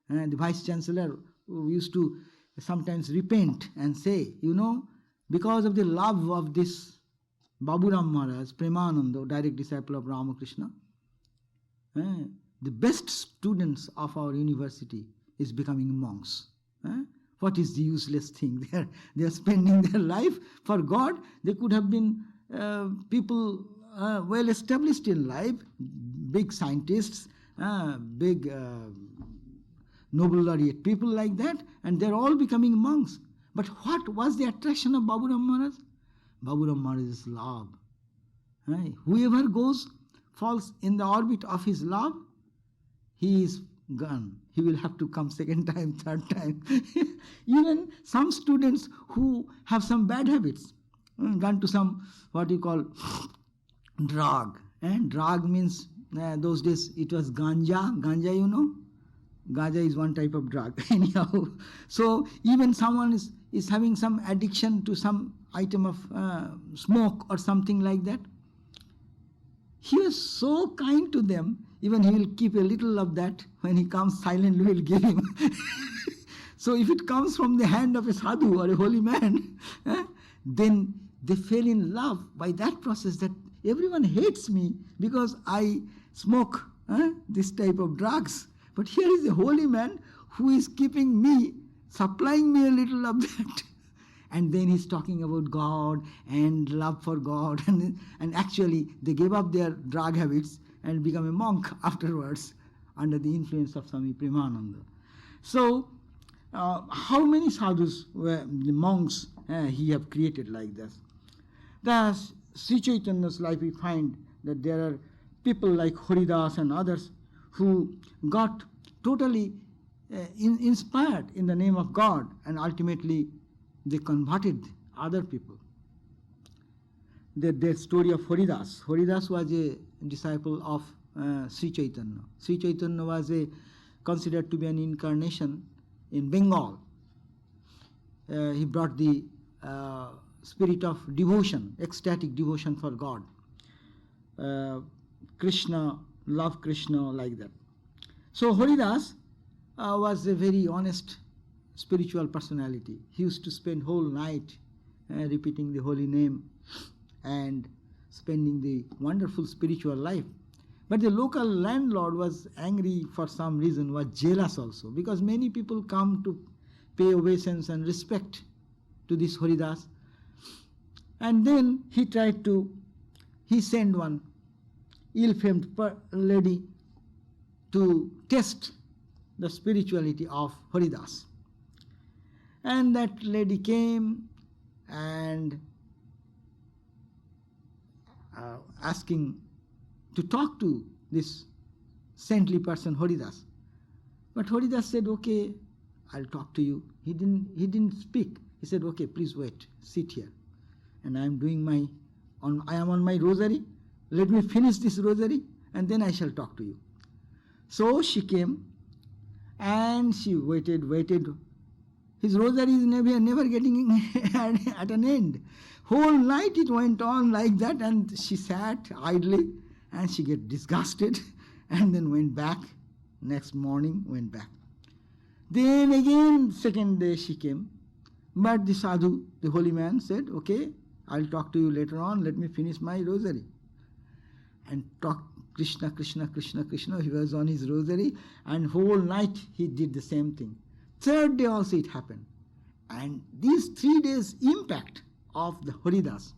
S2: And the Vice Chancellor used to sometimes repent and say, you know, because of the love of this Baburam Maharaj, Premananda, direct disciple of Ramakrishna, the best students of our university is becoming monks. What is the useless thing? They are spending their life for God. They could have been people well established in life, big scientists, big Nobel laureate people like that, and they're all becoming monks. But what was the attraction of Baburam Maharaj? Baburam Maharaj is love. Whoever falls in the orbit of his love, he is gone. He will have to come second time, third time. Even some students who have some bad habits, gone to some, what you call, drug. And drug means, those days it was ganja. Ganja, you know? Ganja is one type of drug. Anyhow, so even someone is having some addiction to some item of smoke or something like that, he was so kind to them, even he will keep a little of that. When he comes, silently will give him. So if it comes from the hand of a sadhu or a holy man, then they fell in love by that process, that everyone hates me because I smoke this type of drugs. But here is a holy man who is keeping me, supplying me a little of that. And then he's talking about God and love for God. And actually, they gave up their drug habits and become a monk afterwards under the influence of Swami Premananda. So, how many sadhus, the monks, he have created like this? The Sri Chaitanya's life, we find that there are people like Haridas and others who got totally inspired in the name of God, and ultimately they converted other people. The story of Haridas. Haridas was a disciple of Sri Chaitanya. Sri Chaitanya was considered to be an incarnation in Bengal. He brought the spirit of devotion, ecstatic devotion for God. Krishna, love Krishna, like that. So Haridas was a very honest spiritual personality. He used to spend whole night repeating the holy name and spending the wonderful spiritual life. But the local landlord was angry for some reason, was jealous also, because many people come to pay obeisance and respect to this Haridas. And then he sent one ill-famed lady to test the spirituality of Haridas. And that lady came and asking to talk to this saintly person, Haridas. But Haridas said, okay, I'll talk to you. He didn't speak. He said, okay, please wait, sit here. And I am on my rosary. Let me finish this rosary and then I shall talk to you. So she came and she waited. His rosary is never getting at an end. Whole night it went on like that, and she sat idly and she get disgusted and then went back. Next morning went back. Then again, second day she came. But the sadhu, the holy man, said, okay, I'll talk to you later on. Let me finish my rosary. And talk Krishna, Krishna, Krishna, Krishna. He was on his rosary, and whole night he did the same thing. Third day also it happened. And these 3 days impact of the Haridas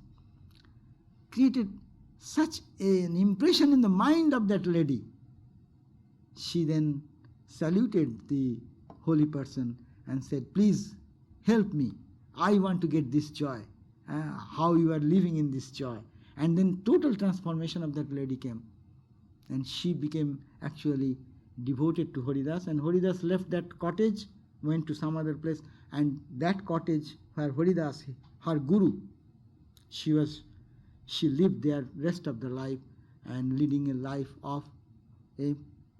S2: created such an impression in the mind of that lady. She then saluted the holy person and said, please help me. I want to get this joy. How you are living in this joy. And then total transformation of that lady came. And she became actually devoted to Haridas. And Haridas left that cottage, went to some other place. And that cottage where Haridas, her guru, she lived there rest of the life and leading a life of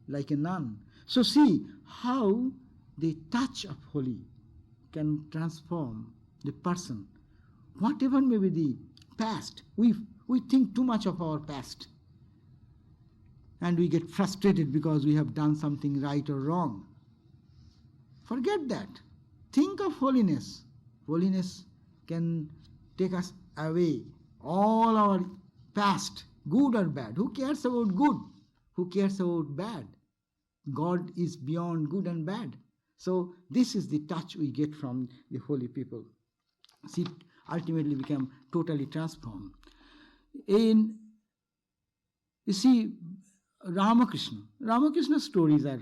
S2: like a nun. So see how the touch of holy can transform the person. Whatever may be the past, we think too much of our past. And we get frustrated because we have done something right or wrong. Forget that. Think of holiness. Holiness can take us away all our past, good or bad. Who cares about good? Who cares about bad? God is beyond good and bad. So this is the touch we get from the holy people. See, ultimately become totally transformed. You see, Ramakrishna's stories are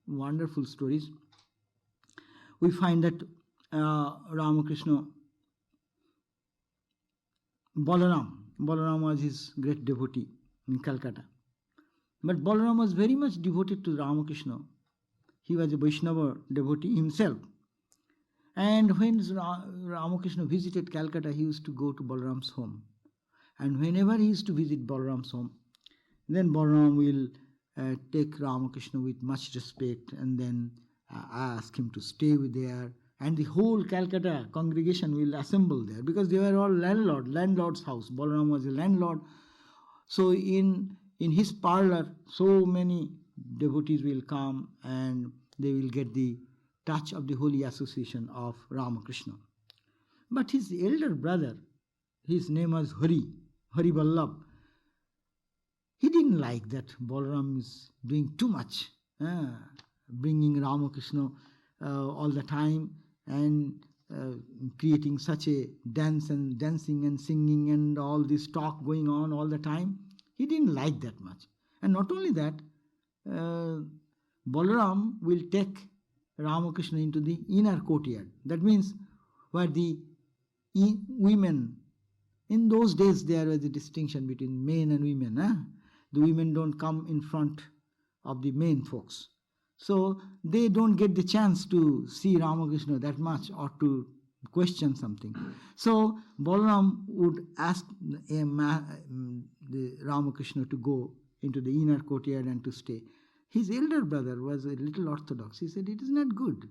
S2: wonderful stories. We find that Ramakrishna, Balaram was his great devotee in Calcutta. But Balaram was very much devoted to Ramakrishna. He was a Vaishnava devotee himself. And when Ramakrishna visited Calcutta, he used to go to Balaram's home. And whenever he used to visit Balaram's home, then Balaram will take Ramakrishna with much respect and then ask him to stay with there. And the whole Calcutta congregation will assemble there because they were all landlord's house. Balaram was a landlord. So in his parlor, so many devotees will come and they will get the touch of the holy association of Ramakrishna. But his elder brother, his name was Hari Vallabh, he didn't like that Balaram is doing too much, bringing Ramakrishna all the time and creating such a dancing and singing and all this talk going on all the time. He didn't like that much. And not only that, Balaram will take Ramakrishna into the inner courtyard. That means where the women, in those days there was a distinction between men and women. The women don't come in front of the men folks. So they don't get the chance to see Ramakrishna that much or to question something. So Balaram would ask the Ramakrishna to go into the inner courtyard and to stay. His elder brother was a little orthodox. He said, it is not good.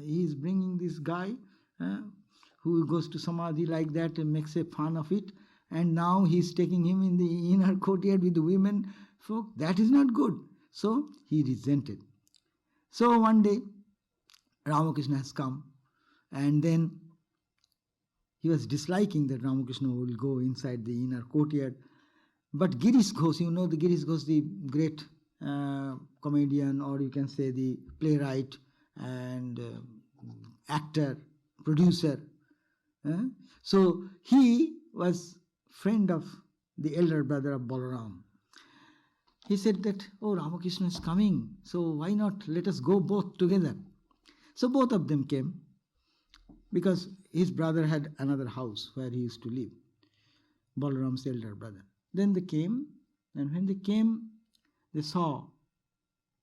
S2: He is bringing this guy who goes to Samadhi like that and makes a fun of it. And now he is taking him in the inner courtyard with the women folk. That is not good. So he resented. So one day, Ramakrishna has come. And then he was disliking that Ramakrishna will go inside the inner courtyard. But Girish Ghosh, you know the Girish Ghosh, the great comedian, or you can say the playwright and actor, producer. So he was friend of the elder brother of Balaram. He said that, oh, Ramakrishna is coming, so why not let us go both together. So both of them came because his brother had another house where he used to live, Balaram's elder brother. Then they came, and when they came, they saw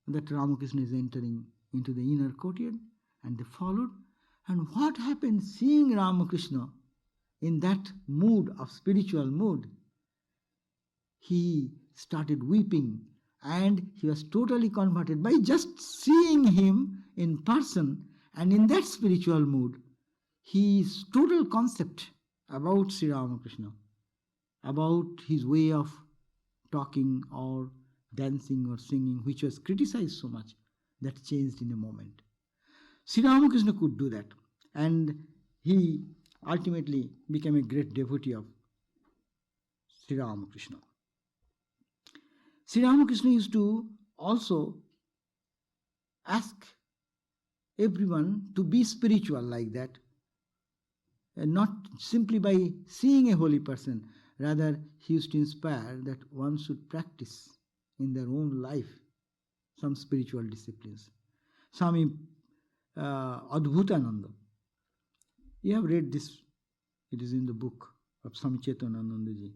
S2: that Ramakrishna is entering into the inner courtyard, and they followed. And what happened, seeing Ramakrishna in that mood of spiritual mood, he started weeping and he was totally converted by just seeing him in person. And in that spiritual mood, his total concept about Sri Ramakrishna, about his way of talking or dancing or singing, which was criticized so much, that changed in a moment. Sri Ramakrishna could do that, and he ultimately became a great devotee of Sri Ramakrishna. Sri Ramakrishna used to also ask everyone to be spiritual like that, and not simply by seeing a holy person. Rather, he used to inspire that one should practice in their own life some spiritual disciplines. Swami Adbhutananda, you have read this, it is in the book of Swami Chetananandaji.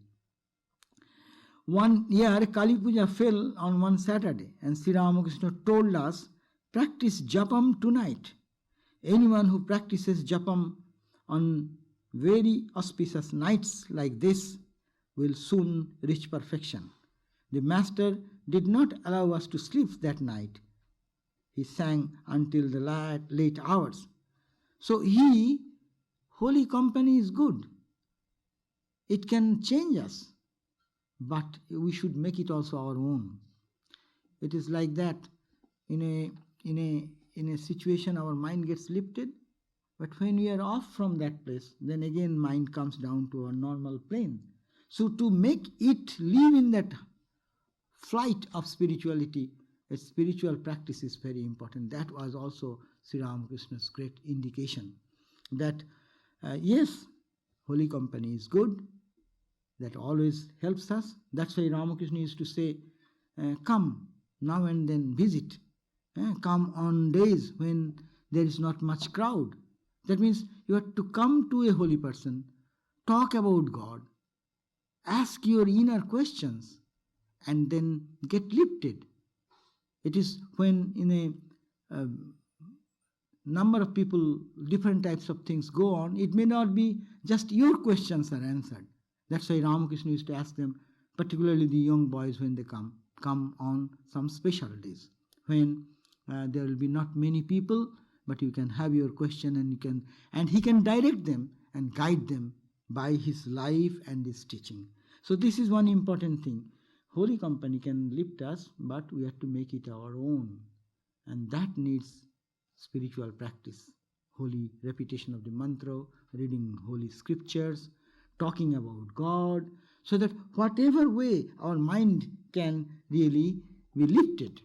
S2: One year, Kali Puja fell on one Saturday, and Sri Ramakrishna told us, practice Japam tonight. Anyone who practices Japam on very auspicious nights like this will soon reach perfection. The master did not allow us to sleep that night. He sang until the late hours. So holy company is good. It can change us, but we should make it also our own. It is like that. In a situation, our mind gets lifted, but when we are off from that place, then again mind comes down to our normal plane. So to make it live in that flight of spirituality, a spiritual practice is very important. That was also Sri Ramakrishna's great indication that yes, holy company is good. That always helps us. That's why Ramakrishna used to say, come now and then visit. Come on days when there is not much crowd. That means you have to come to a holy person, talk about God, ask your inner questions, and then get lifted. It is when in a number of people, different types of things go on, it may not be just your questions are answered. That's why Ramakrishna used to ask them, particularly the young boys when they come on some special days, when there will be not many people, but you can have your question and he can direct them and guide them by his life and his teaching. So this is one important thing. Holy company can lift us, but we have to make it our own. And that needs spiritual practice. Holy repetition of the mantra, reading holy scriptures, talking about God, so that whatever way our mind can really be lifted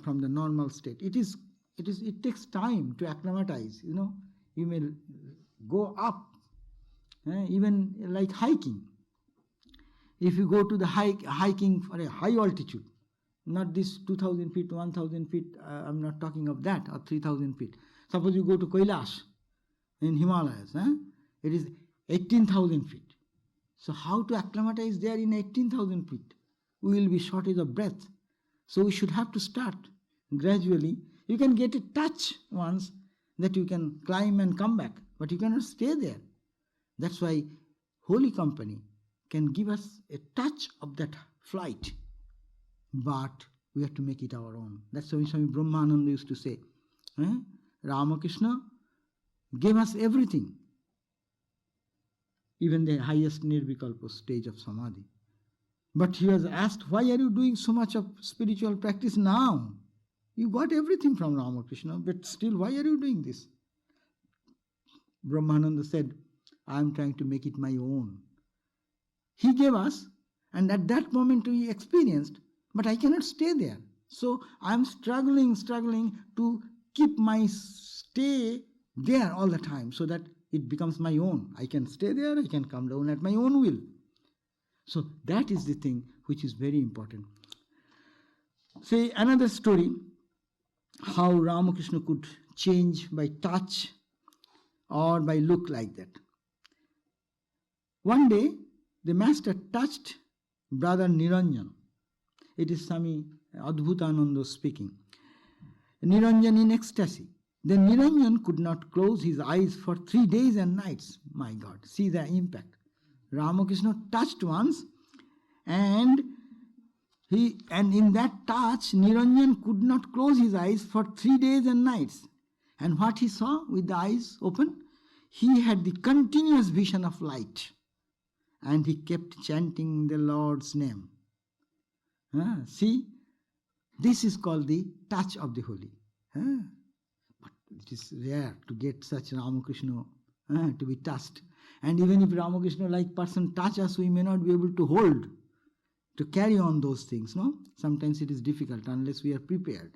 S2: from the normal state. It takes time to acclimatize. You may go up, even like hiking. If you go to the hiking for a high altitude, not this 2,000 feet, 1,000 feet, I'm not talking of that, or 3,000 feet. Suppose you go to Kailash in Himalayas, it is 18,000 feet. So how to acclimatize there in 18,000 feet? We will be shortage of breath. So we should have to start gradually. You can get a touch once that you can climb and come back, but you cannot stay there. That's why holy company can give us a touch of that flight, but we have to make it our own. That's why Swami Brahmananda used to say, Ramakrishna gave us everything, even the highest nirvikalpa stage of samadhi. But he was asked, why are you doing so much of spiritual practice now? You got everything from Ramakrishna, but still, why are you doing this? Brahmananda said, I am trying to make it my own. He gave us, and at that moment we experienced, but I cannot stay there. So I am struggling to keep my stay there all the time, so that it becomes my own. I can stay there, I can come down at my own will. So that is the thing which is very important. Say another story, how Ramakrishna could change by touch or by look like that. One day, the master touched brother Niranjan. It is Swami Adbhutananda speaking. Niranjan in ecstasy. Then Niranjan could not close his eyes for 3 days and nights. My God, see the impact. Ramakrishna touched once, and in that touch, Niranjan could not close his eyes for 3 days and nights. And what he saw with the eyes open? He had the continuous vision of light. And he kept chanting the Lord's name. See, this is called the touch of the holy. But it is rare to get such Ramakrishna to be touched. And even if Ramakrishna-like person touch us, we may not be able to hold, to carry on those things. No, sometimes it is difficult unless we are prepared.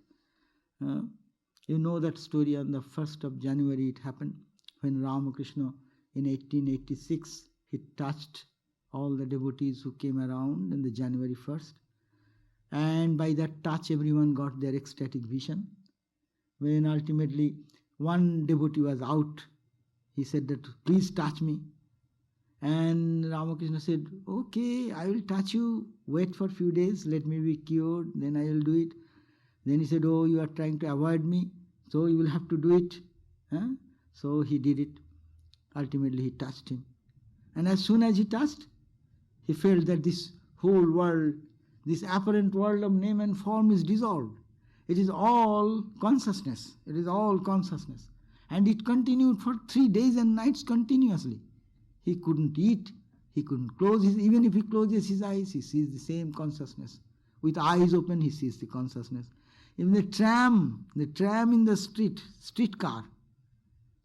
S2: You know that story. On the 1st of January it happened, when Ramakrishna in 1886, he touched all the devotees who came around on the January 1st. And by that touch everyone got their ecstatic vision. When ultimately one devotee was out, he said that, please touch me. And Ramakrishna said, okay, I will touch you, wait for a few days, let me be cured, then I will do it. Then he said, oh, you are trying to avoid me, so you will have to do it. So he did it. Ultimately he touched him. And as soon as he touched, he felt that this whole world, this apparent world of name and form is dissolved. It is all consciousness. It is all consciousness. And it continued for 3 days and nights continuously. He couldn't eat, he couldn't close his, even if he closes his eyes, he sees the same consciousness. With eyes open, he sees the consciousness. Even the tram in the streetcar,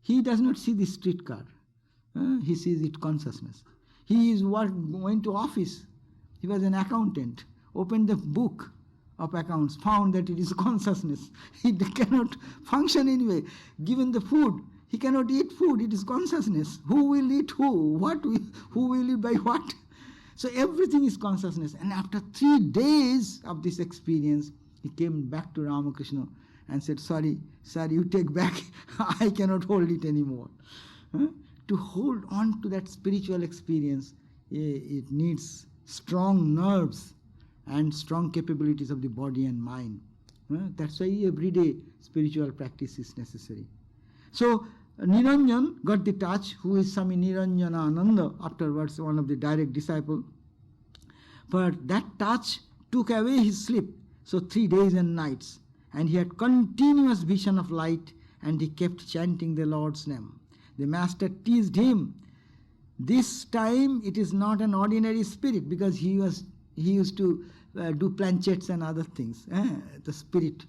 S2: he does not see the streetcar. He sees it consciousness. He is going to office. He was an accountant. Opened the book of accounts, found that it is consciousness. He cannot function anyway. Given the food, he cannot eat food. It is consciousness. Who will eat who? Who will eat by what? So everything is consciousness. And after 3 days of this experience, he came back to Ramakrishna and said, sorry, you take back. I cannot hold it anymore. To hold on to that spiritual experience, it needs strong nerves and strong capabilities of the body and mind. That's why everyday spiritual practice is necessary. So Niranjan got the touch, who is Swami Niranjanananda, afterwards one of the direct disciples. But that touch took away his sleep. So 3 days and nights. And he had continuous vision of light, and he kept chanting the Lord's name. The master teased him. This time it is not an ordinary spirit, because he used to do planchets and other things. The spirit,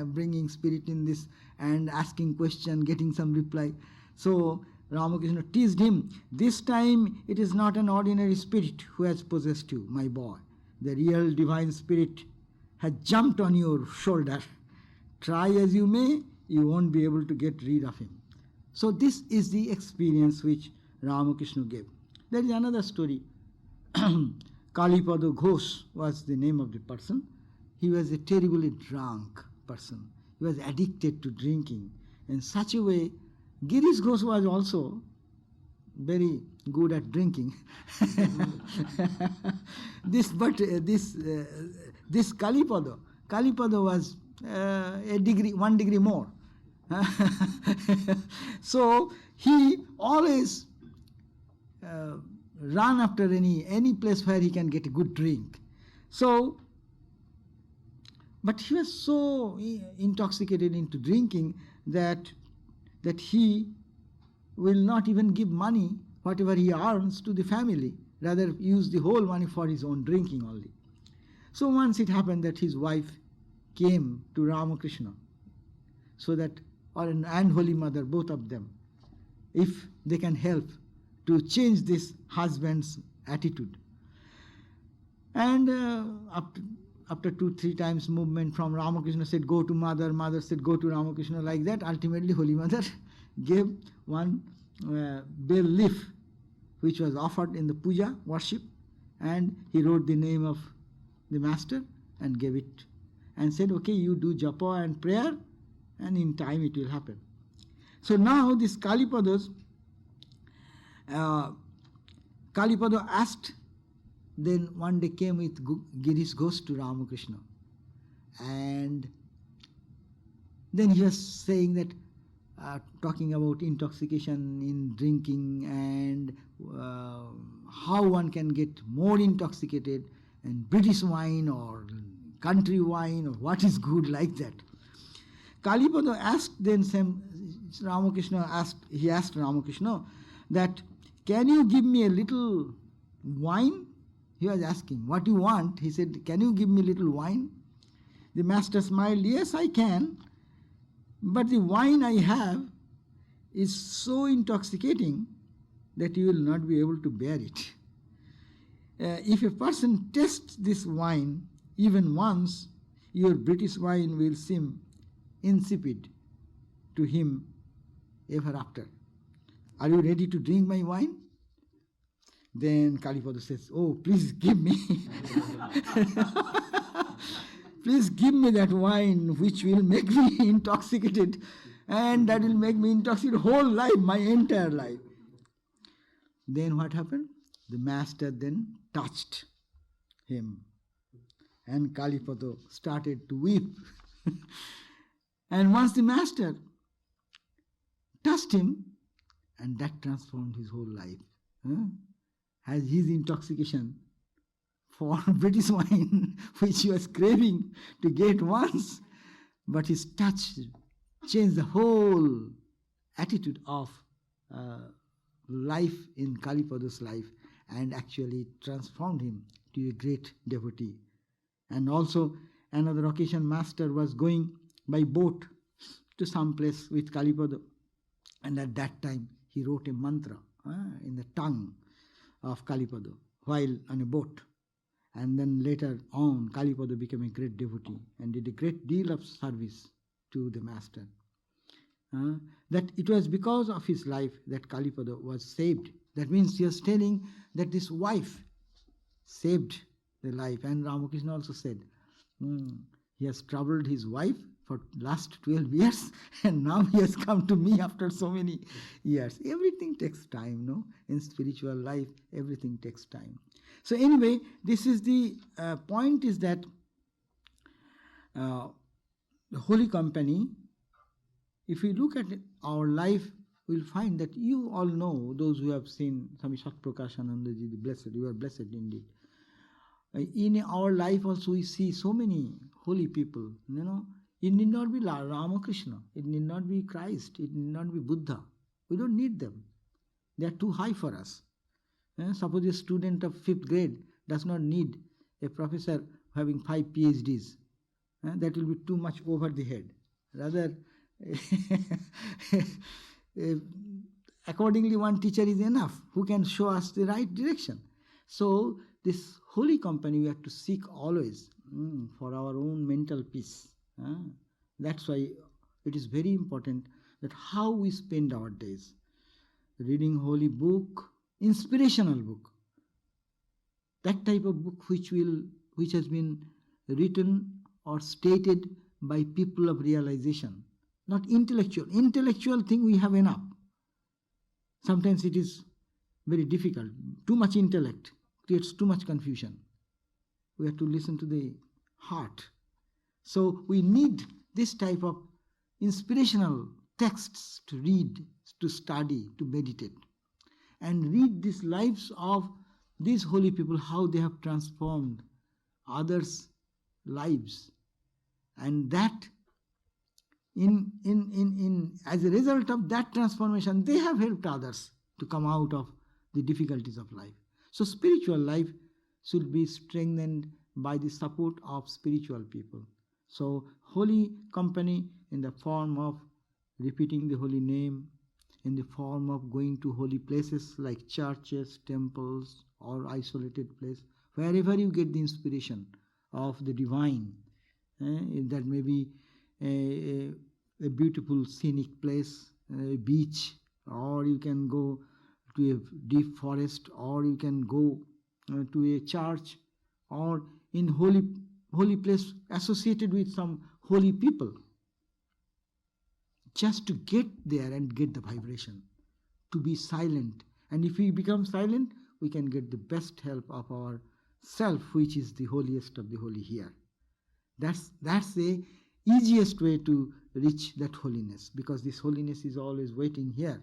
S2: bringing spirit in this and asking question, getting some reply. So Ramakrishna teased him. This time it is not an ordinary spirit who has possessed you, my boy. The real divine spirit has jumped on your shoulder. Try as you may, you won't be able to get rid of him. So this is the experience which Ramakrishna gave. There is another story. Kalipada Ghosh was the name of the person. He was a terribly drunk person. He was addicted to drinking. In such a way, Girish Ghosh was also very good at drinking. This Kalipada was one degree more. So he always run after any place where he can get a good drink. So, but he was so intoxicated into drinking that he will not even give money, whatever he earns, to the family, rather use the whole money for his own drinking only. So once it happened that his wife came to Ramakrishna, so that, and Holy Mother, both of them, if they can help to change this husband's attitude. And after 2-3 times movement from Ramakrishna said, go to Mother, Mother said, go to Ramakrishna, like that, ultimately Holy Mother gave one bell leaf which was offered in the puja, worship, and he wrote the name of the master and gave it and said, okay, you do japa and prayer, and in time it will happen. So now this Kalipada asked, then one day came with Girish Ghosh to Ramakrishna, and then he was saying that, talking about intoxication in drinking and how one can get more intoxicated, and British wine or country wine or what is good, like that. Kalipada asked then Ramakrishna asked Ramakrishna that, can you give me a little wine? He was asking, what you want? He said, can you give me a little wine? The master smiled, yes, I can, but the wine I have is so intoxicating that you will not be able to bear it. If a person tastes this wine even once, your British wine will seem insipid to him ever after. Are you ready to drink my wine? Then Kalipada says, oh, please give me. Please give me that wine which will make me intoxicated, and that will make me intoxicated whole life, my entire life. Then what happened? The master then touched him, and Kalipada started to weep. And once the master touched him, and that transformed his whole life. As his intoxication for British wine, which he was craving to get once, but his touch changed the whole attitude of life in Kalipada's life, and actually transformed him to a great devotee. And also another occasion, master was going by boat to some place with Kalipada, and at that time he wrote a mantra in the tongue of Kalipada while on a boat. And then later on, Kalipada became a great devotee and did a great deal of service to the master. That it was because of his life that Kalipada was saved. That means he was telling that this wife saved the life. And Ramakrishna also said, he has troubled his wife for last 12 years, and now he has come to me after so many years. Everything takes time, no? In spiritual life, everything takes time. So anyway, this is the point, is that the holy company, if we look at our life, we'll find that you all know, those who have seen Swami Satprakashanandaji, the blessed, you are blessed indeed. In our life also we see so many holy people, you know. It need not be Ramakrishna, it need not be Christ, it need not be Buddha. We don't need them. They are too high for us. Suppose a student of 5th grade does not need a professor having 5 PhDs. That will be too much over the head. Rather, accordingly, one teacher is enough who can show us the right direction. So this holy company we have to seek always for our own mental peace. That's why it is very important that how we spend our days. Reading holy book, inspirational book. That type of book which has been written or stated by people of realization. Not intellectual. Intellectual thing we have enough. Sometimes it is very difficult. Too much intellect creates too much confusion. We have to listen to the heart. So we need this type of inspirational texts to read, to study, to meditate. And read these lives of these holy people, how they have transformed others' lives. And that as a result of that transformation, they have helped others to come out of the difficulties of life. So spiritual life should be strengthened by the support of spiritual people. So holy company in the form of repeating the holy name, in the form of going to holy places like churches, temples, or isolated place, wherever you get the inspiration of the divine. That may be a beautiful scenic place, a beach, or you can go to a deep forest, or you can go to a church, or in holy place associated with some holy people. Just to get there and get the vibration, to be silent. And if we become silent, we can get the best help of our self, which is the holiest of the holy here. That's the easiest way to reach that holiness, because this holiness is always waiting here.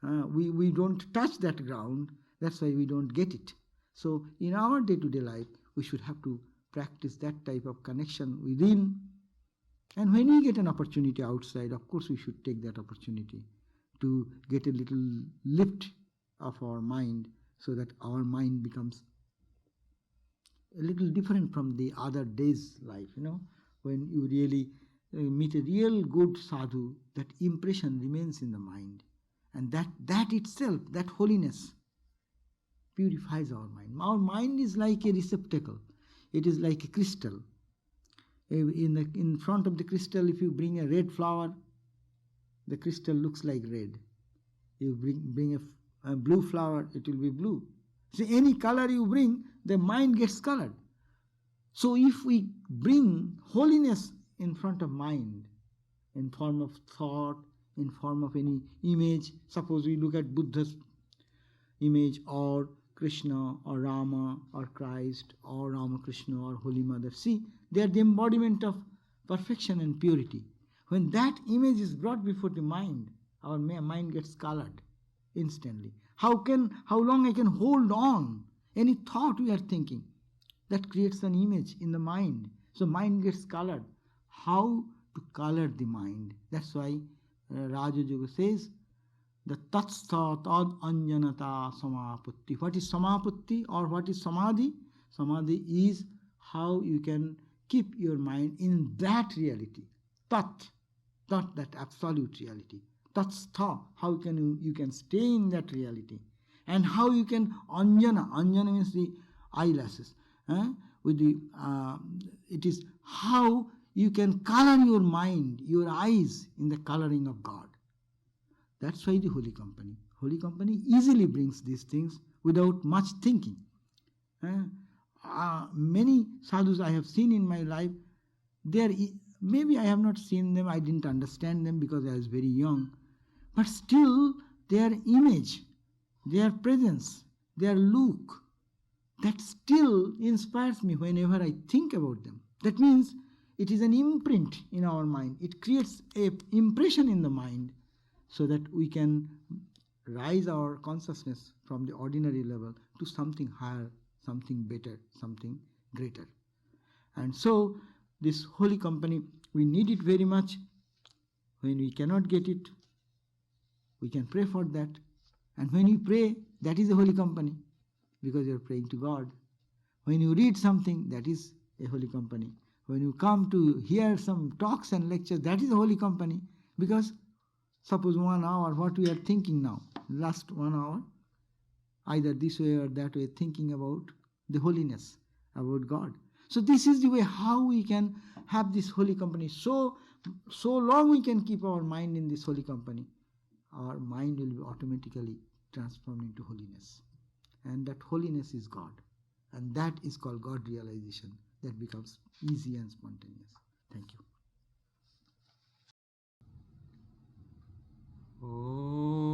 S2: We don't touch that ground, that's why we don't get it. So in our day-to-day life, we should have to practice that type of connection within. And when we get an opportunity outside, of course we should take that opportunity to get a little lift of our mind, so that our mind becomes a little different from the other day's life. When you really meet a real good sadhu, that impression remains in the mind. And that itself, that holiness, purifies our mind. Our mind is like a receptacle. It is like a crystal. In front of the crystal, if you bring a red flower, the crystal looks like red. You bring a blue flower, it will be blue. See, any color you bring, the mind gets colored. So if we bring holiness in front of mind, in form of thought, in form of any image, suppose we look at Buddha's image, or Krishna, or Rama, or Christ, or Ramakrishna, or Holy Mother. See, they are the embodiment of perfection and purity. When that image is brought before the mind, our mind gets colored instantly. How long I can hold on any thought we are thinking? That creates an image in the mind. So mind gets colored. How to color the mind? That's why Raja Yoga says, the tatstha tad anjanata samaputti. What is samaputti or what is samadhi? Samadhi is how you can keep your mind in that reality. Tat, that absolute reality. Tatstha, how can you can stay in that reality. And how you can anjana means the eyelashes. With the it is how you can color your mind, your eyes in the coloring of God. That's why the Holy Company. Holy Company easily brings these things without much thinking. Many sadhus I have seen in my life, maybe I have not seen them, I didn't understand them because I was very young, but still their image, their presence, their look, that still inspires me whenever I think about them. That means it is an imprint in our mind. It creates an impression in the mind so that we can rise our consciousness from the ordinary level to something higher, something better, something greater. And so this Holy Company, we need it very much. When we cannot get it, we can pray for that. And when you pray, that is a Holy Company, because you are praying to God. When you read something, that is a Holy Company. When you come to hear some talks and lectures, that is a Holy Company, because suppose 1 hour, what we are thinking now, last 1 hour, either this way or that way, thinking about the holiness, about God. So this is the way how we can have this Holy Company. So long we can keep our mind in this Holy Company, our mind will be automatically transformed into holiness. And that holiness is God. And that is called God realization. That becomes easy and spontaneous. Thank you.
S1: Om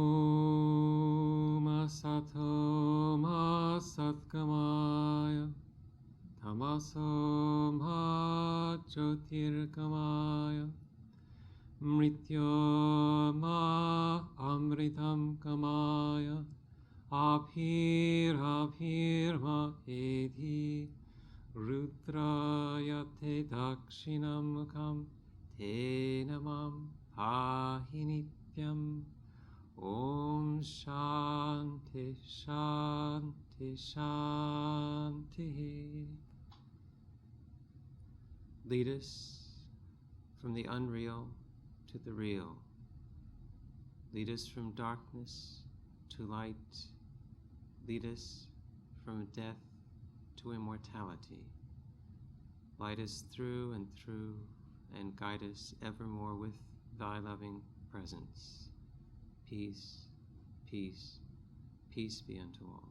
S1: Asato Ma Satgamaya Tamaso Ma Jyotirgamaya Mrityo Ma Amritam Gamaya Abhir Ma Edi Rudraya Te Dakshinam Mukham Te Namam Pahinityam Om Shanti Shanti Shanti. Lead us from the unreal to the real. Lead us from darkness to light. Lead us from death to immortality. Light us through and through, and guide us evermore with thy loving presence. Peace, peace, peace be unto all.